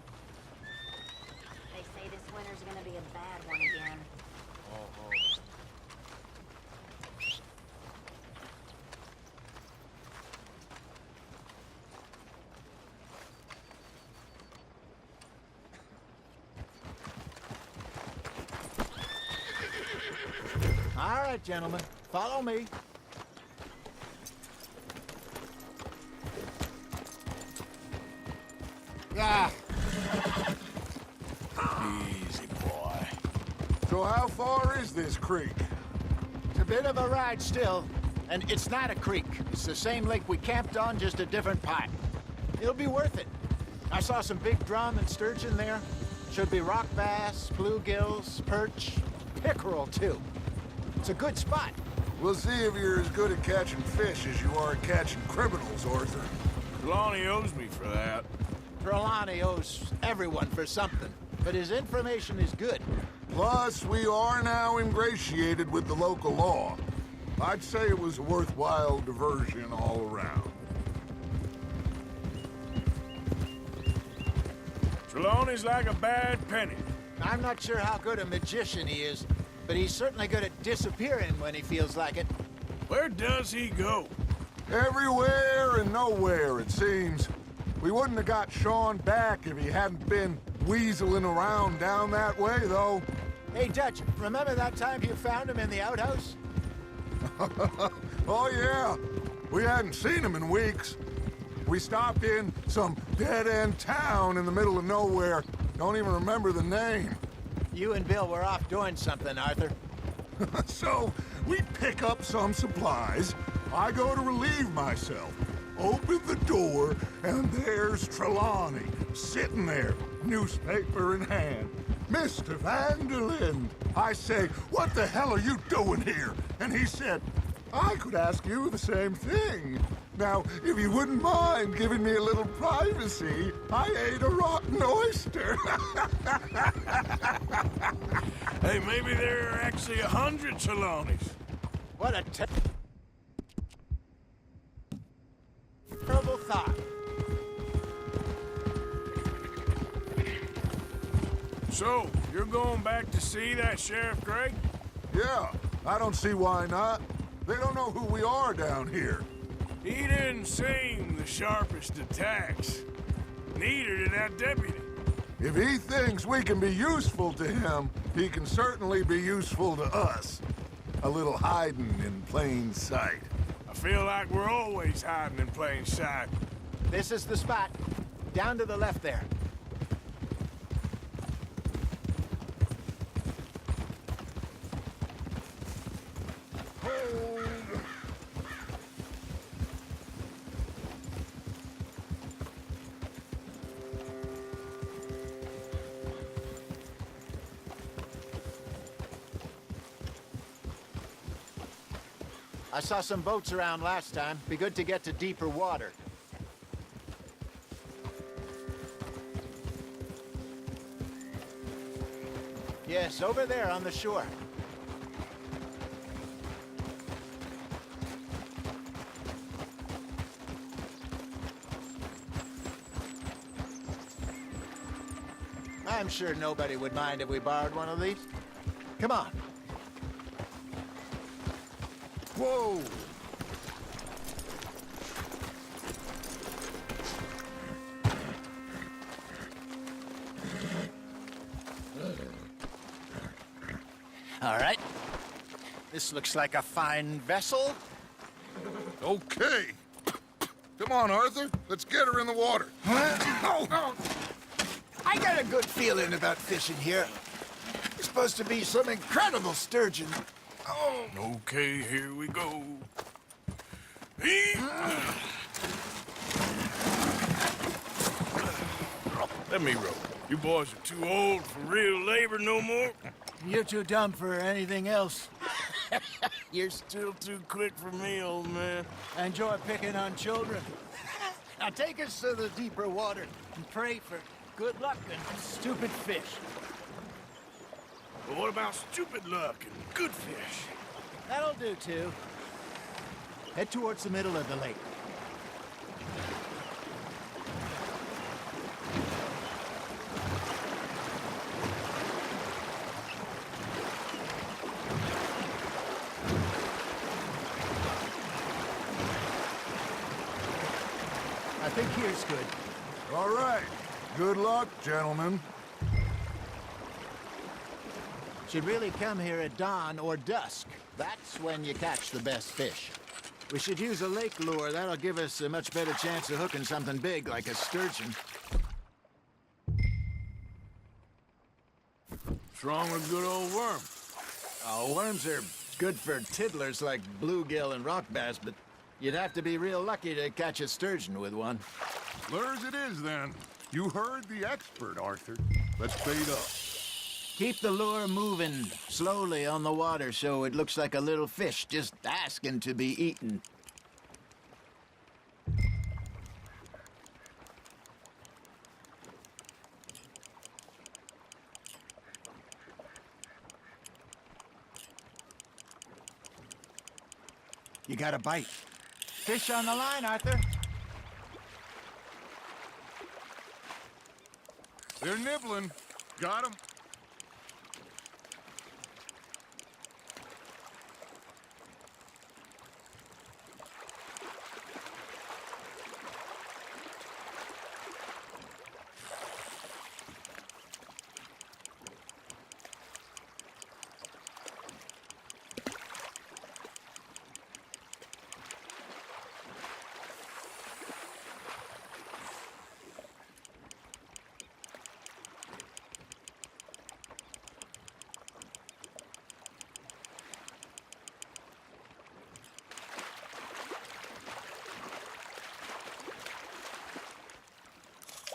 [SPEAKER 12] They say this winter's gonna be a bad one again.
[SPEAKER 9] All right, gentlemen. Follow me.
[SPEAKER 17] Ah.
[SPEAKER 2] Easy, boy.
[SPEAKER 8] So how far is this creek?
[SPEAKER 9] It's a bit of a ride still, and it's not a creek. It's the same lake we camped on, just a different part. It'll be worth it. I saw some big drum and sturgeon there. Should be rock bass, bluegills, perch, pickerel, too. It's a good spot.
[SPEAKER 8] We'll see if you're as good at catching fish as you are at catching criminals, Arthur.
[SPEAKER 2] Trelawney owes me for that.
[SPEAKER 9] Trelawney owes everyone for something, but his information is good.
[SPEAKER 8] Plus, we are now ingratiated with the local law. I'd say it was a worthwhile diversion all around.
[SPEAKER 2] Trelawney's like a bad penny.
[SPEAKER 9] I'm not sure how good a magician he is, but he's certainly good at disappearing when he feels like it.
[SPEAKER 2] Where does he go?
[SPEAKER 8] Everywhere and nowhere, it seems. We wouldn't have got Sean back if he hadn't been weaseling around down that way, though.
[SPEAKER 9] Hey, Dutch, remember that time you found him in the outhouse?
[SPEAKER 8] Oh, yeah. We hadn't seen him in weeks. We stopped in some dead-end town in the middle of nowhere. Don't even remember the name.
[SPEAKER 9] You and Bill were off doing something, Arthur.
[SPEAKER 8] So, we pick up some supplies. I go to relieve myself. Open the door, and there's Trelawney, sitting there, newspaper in hand. Mr. Van der Linde. I say, what the hell are you doing here? And he said, I could ask you the same thing. Now, if you wouldn't mind giving me a little privacy, I ate a rotten oyster.
[SPEAKER 2] Hey, maybe there are actually 100 Trelawneys.
[SPEAKER 9] What a terrible thought.
[SPEAKER 2] So, you're going back to see that Sheriff Gray?
[SPEAKER 8] Yeah, I don't see why not. They don't know who we are down here.
[SPEAKER 2] He didn't seem the sharpest attacks. Neither did that deputy.
[SPEAKER 8] If he thinks we can be useful to him, he can certainly be useful to us. A little hiding in plain sight.
[SPEAKER 2] I feel like we're always hiding in plain sight.
[SPEAKER 9] This is the spot. Down to the left there. I saw some boats around last time. Be good to get to deeper water. Yes, over there on the shore. I'm sure nobody would mind if we borrowed one of these. Come on.
[SPEAKER 8] Whoa!
[SPEAKER 9] All right. This looks like a fine vessel.
[SPEAKER 8] Okay. Come on, Arthur. Let's get her in the water.
[SPEAKER 9] Oh. I got a good feeling about fishing here. There's supposed to be some incredible sturgeon.
[SPEAKER 2] Oh. Okay, here we go. Let me row. You boys are too old for real labor no more.
[SPEAKER 9] You're too dumb for anything else.
[SPEAKER 2] You're still too quick for me, old man.
[SPEAKER 9] I enjoy picking on children. Now take us to the deeper water and pray for good luck and stupid fish.
[SPEAKER 2] But what about stupid luck and good fish?
[SPEAKER 9] That'll do, too. Head towards the middle of the lake. I think here's good.
[SPEAKER 8] All right. Good luck, gentlemen.
[SPEAKER 9] Should really come here at dawn or dusk. That's when you catch the best fish. We should use a lake lure. That'll give us a much better chance of hooking something big like a sturgeon.
[SPEAKER 2] What's wrong with good old worm?
[SPEAKER 9] Oh, worms are good for tiddlers like bluegill and rock bass, but you'd have to be real lucky to catch a sturgeon with one.
[SPEAKER 8] Lures it is, then. You heard the expert, Arthur. Let's bait up.
[SPEAKER 9] Keep the lure moving slowly on the water so it looks like a little fish just asking to be eaten. You got a bite. Fish on the line, Arthur.
[SPEAKER 8] They're nibbling. Got 'em.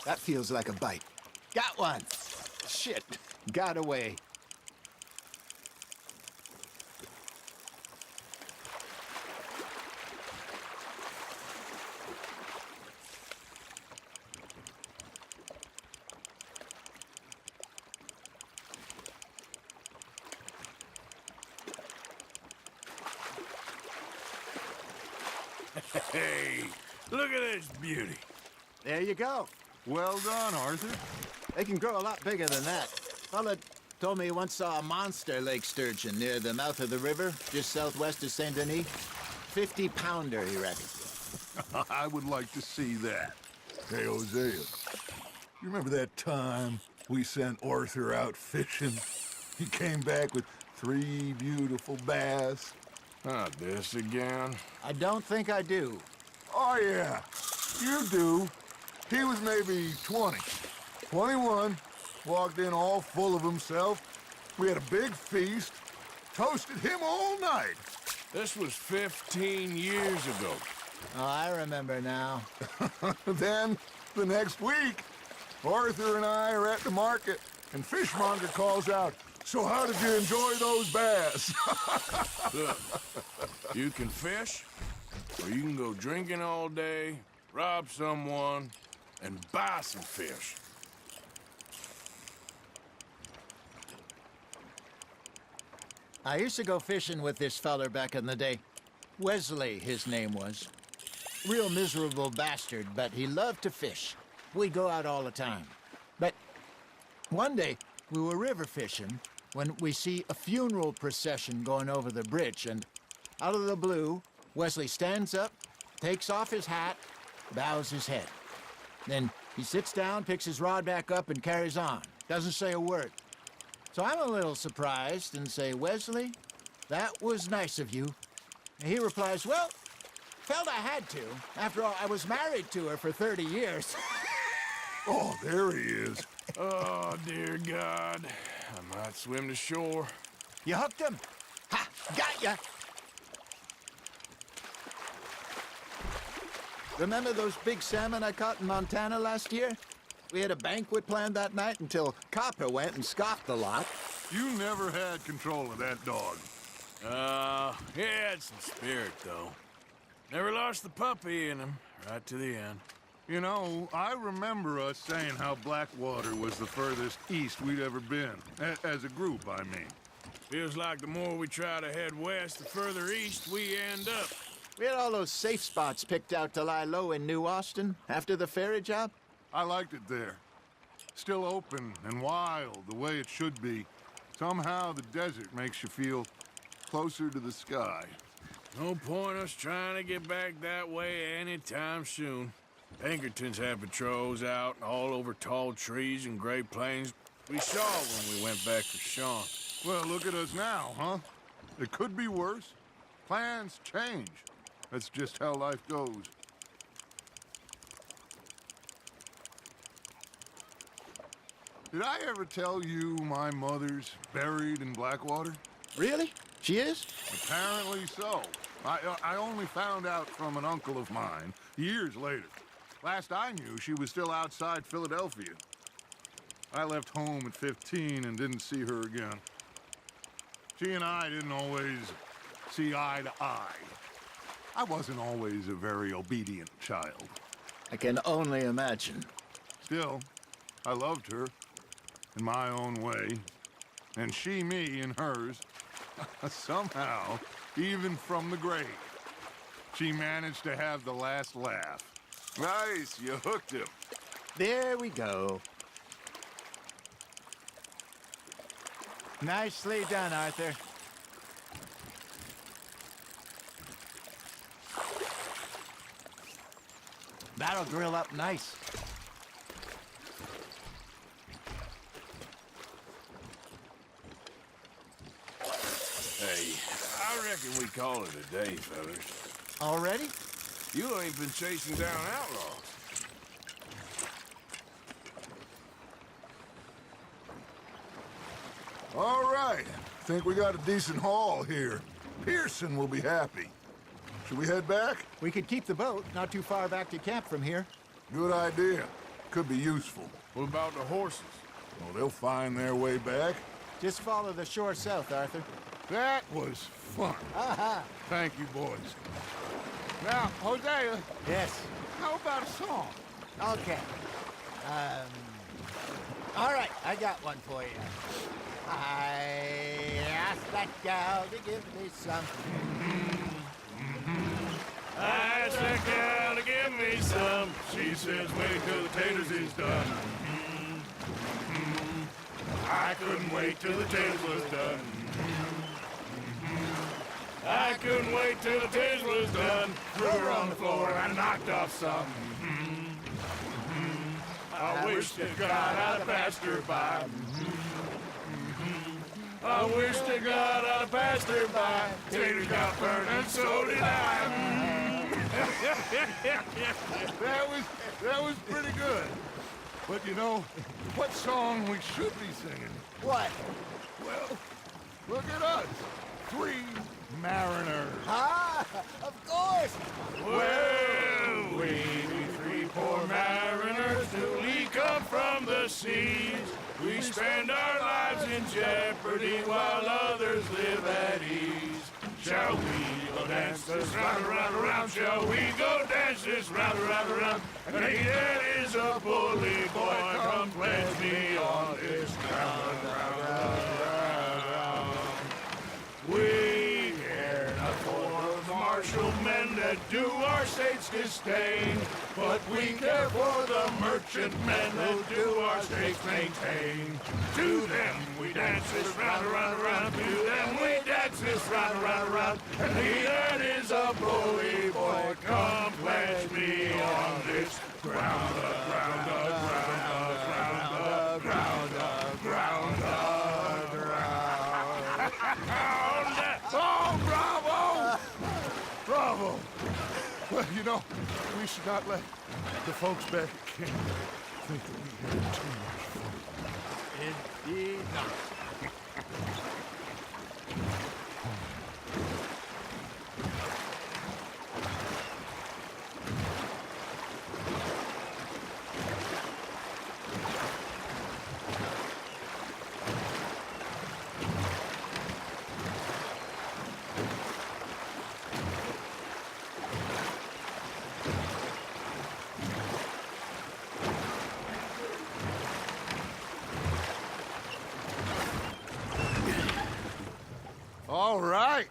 [SPEAKER 9] That feels like a bite. Got one. Shit. Got away.
[SPEAKER 2] Hey, look at this beauty.
[SPEAKER 9] There you go.
[SPEAKER 8] Well done, Arthur.
[SPEAKER 9] They can grow a lot bigger than that. Fella told me he once saw a monster lake sturgeon near the mouth of the river, just southwest of Saint Denis. 50-pounder, he reckoned.
[SPEAKER 8] I would like to see that. Hey, Hosea, you remember that time we sent Arthur out fishing. He came back with 3 beautiful bass.
[SPEAKER 2] Not this again.
[SPEAKER 9] I don't think I do.
[SPEAKER 8] Oh, yeah, you do. He was maybe 20, 21, walked in all full of himself. We had a big feast, toasted him all night.
[SPEAKER 2] This was 15 years ago.
[SPEAKER 9] Oh, I remember now.
[SPEAKER 8] Then, the next week, Arthur and I are at the market, and Fishmonger calls out, "So how did you enjoy those bass?"
[SPEAKER 2] Look, you can fish, or you can go drinking all day, rob someone, and buy some fish.
[SPEAKER 9] I used to go fishing with this feller back in the day. Wesley, his name was. Real miserable bastard, but he loved to fish. We'd go out all the time. But one day, we were river fishing when we see a funeral procession going over the bridge, and out of the blue, Wesley stands up, takes off his hat, bows his head. Then he sits down, picks his rod back up, and carries on. Doesn't say a word. So I'm a little surprised and say, "Wesley, that was nice of you." And he replies, "Well, felt I had to. After all, I was married to her for 30 years.
[SPEAKER 8] Oh, there he is.
[SPEAKER 2] Oh, dear God. I might swim to shore.
[SPEAKER 9] You hooked him? Ha! Got ya! Remember those big salmon I caught in Montana last year? We had a banquet planned that night until Copper went and scoffed a lot.
[SPEAKER 8] You never had control of that dog.
[SPEAKER 2] He had some spirit, though. Never lost the puppy in him, right to the end.
[SPEAKER 8] You know, I remember us saying how Blackwater was the furthest east we'd ever been. As a group, I mean.
[SPEAKER 2] Feels like the more we try to head west, the further east we end up.
[SPEAKER 9] We had all those safe spots picked out to lie low in New Austin after the ferry job.
[SPEAKER 8] I liked it there. Still open and wild, the way it should be. Somehow the desert makes you feel closer to the sky.
[SPEAKER 2] No point us trying to get back that way anytime soon. Pinkertons had patrols out all over tall trees and Great Plains. We saw when we went back to Sean.
[SPEAKER 8] Well, look at us now, huh? It could be worse. Plans change. That's just how life goes. Did I ever tell you my mother's buried in Blackwater?
[SPEAKER 9] Really? She is?
[SPEAKER 8] Apparently so. I only found out from an uncle of mine years later. Last I knew, she was still outside Philadelphia. I left home at 15 and didn't see her again. She and I didn't always see eye to eye. I wasn't always a very obedient child.
[SPEAKER 9] I can only imagine.
[SPEAKER 8] Still, I loved her in my own way, and she me in hers. Somehow, even from the grave, she managed to have the last laugh.
[SPEAKER 2] Nice, you hooked him.
[SPEAKER 9] There we go. Nicely done, Arthur. That'll grill up nice.
[SPEAKER 2] Hey, I reckon we call it a day, fellas.
[SPEAKER 9] Already?
[SPEAKER 2] You ain't been chasing down outlaws.
[SPEAKER 8] All right. Think we got a decent haul here. Pearson will be happy. Should we head back?
[SPEAKER 9] We could keep the boat not too far back to camp from here.
[SPEAKER 8] Good idea. Could be useful.
[SPEAKER 2] What about the horses?
[SPEAKER 8] Well, they'll find their way back.
[SPEAKER 9] Just follow the shore south, Arthur.
[SPEAKER 8] That was fun.
[SPEAKER 9] Aha!
[SPEAKER 8] Thank you, boys. Now, Hosea.
[SPEAKER 9] Yes?
[SPEAKER 8] How about a song?
[SPEAKER 9] Okay. All right, I got one for you. I asked that gal to give me some.
[SPEAKER 2] I asked that gal to give me some. She says, wait till the taters is done. I couldn't wait till the taters was done. I couldn't wait till the taters was done. Threw her on the floor and knocked off some.
[SPEAKER 8] I wish to God I'd passed her by. I wish to God I'd passed her by. Taters got burned and so did I. that was pretty good. But you know, what song we should be singing?
[SPEAKER 9] What?
[SPEAKER 8] Well, look at us. 3 mariners.
[SPEAKER 9] Ah, of course.
[SPEAKER 8] Well, we be 3 poor mariners newly come from the seas. We spend our lives in jeopardy while others live at ease. Shall we go dance this round, around, around? Shall we go dance this round, around, around? And he that is a bully boy, come pledge me on this ground, ground. We care not for the martial men that do our state's disdain, but we care for the merchant men that do our state's maintain. To them we dance this round, around, around. To them we dance this round, around, around. And he that is a bully boy, come pledge me on this ground, ground, ground, ground, ground, ground, ground. Oh, bravo! Bravo! Well, you know, we should not let the folks back at camp think that we had too much fun.
[SPEAKER 9] Indeed not.
[SPEAKER 8] All right.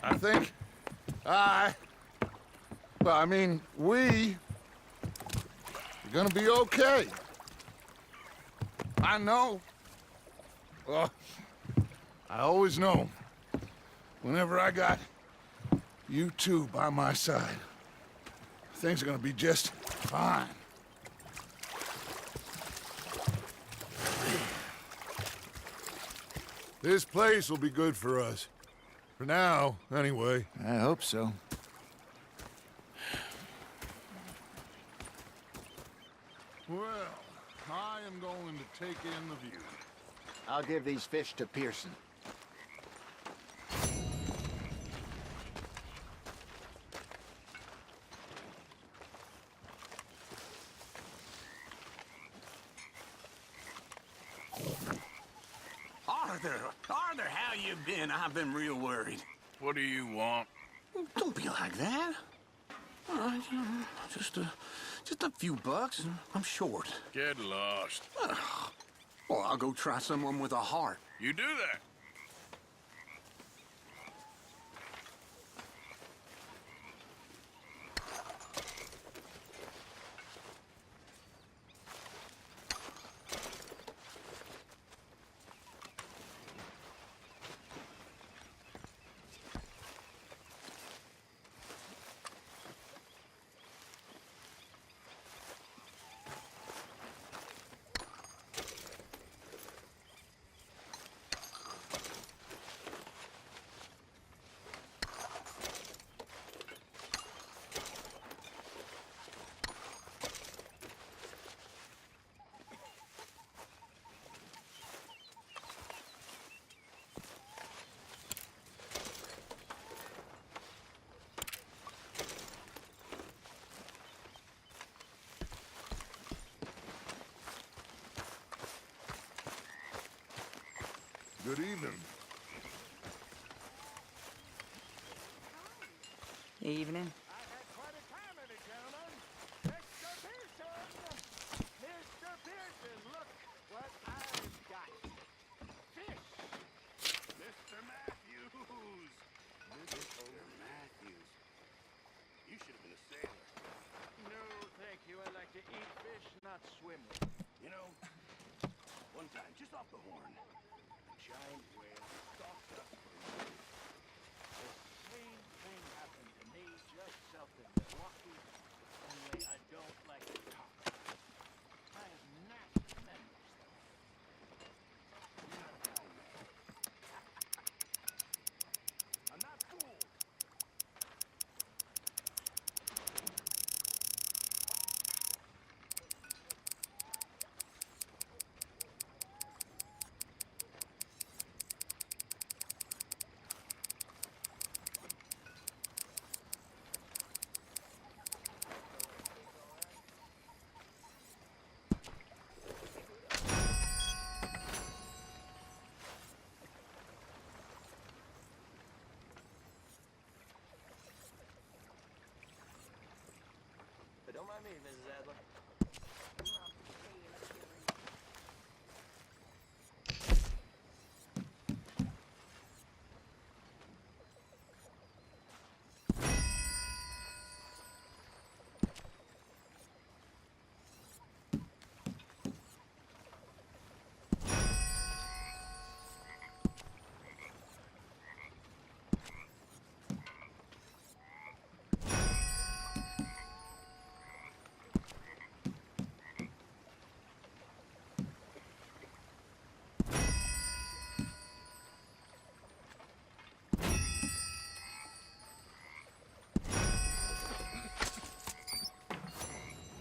[SPEAKER 8] I think we are gonna be okay. I know. Well, I always know. Whenever I got you two by my side, things are gonna be just fine. This place will be good for us. For now, anyway.
[SPEAKER 9] I hope so.
[SPEAKER 8] Well, I am going to take in the view.
[SPEAKER 9] I'll give these fish to Pearson.
[SPEAKER 11] Arthur, how you been? I've been real worried.
[SPEAKER 2] What do you want?
[SPEAKER 11] Don't be like that. All right, you know, just a few bucks, and I'm short.
[SPEAKER 2] Get lost.
[SPEAKER 11] Well, I'll go try someone with a heart.
[SPEAKER 2] You do that.
[SPEAKER 8] Good evening.
[SPEAKER 15] Evening.
[SPEAKER 3] Mr. Pearson, look what I've got. Fish! Mr. Matthews! Mr. Matthews. You should have been a sailor. No, thank you. I like to eat fish, not swim with. You know, one time, just off the horn, a giant whale stalked us for a week. The same thing happened to me, just south of Milwaukee. Only I don't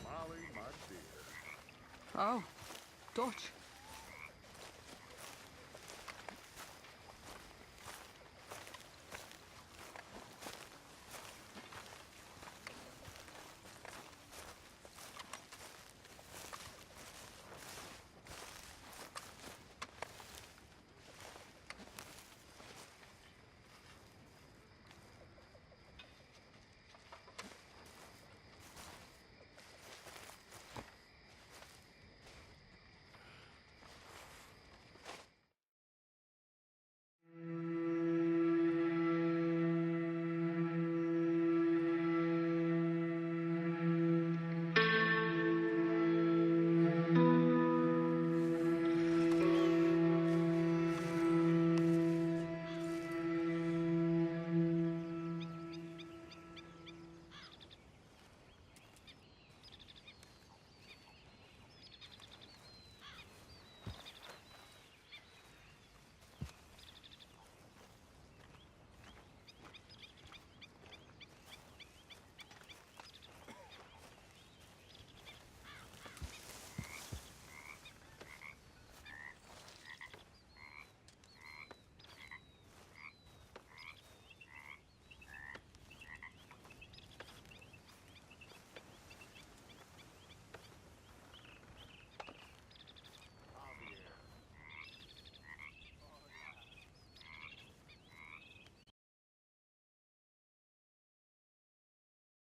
[SPEAKER 8] Molly, my dear.
[SPEAKER 15] Oh, Dutch.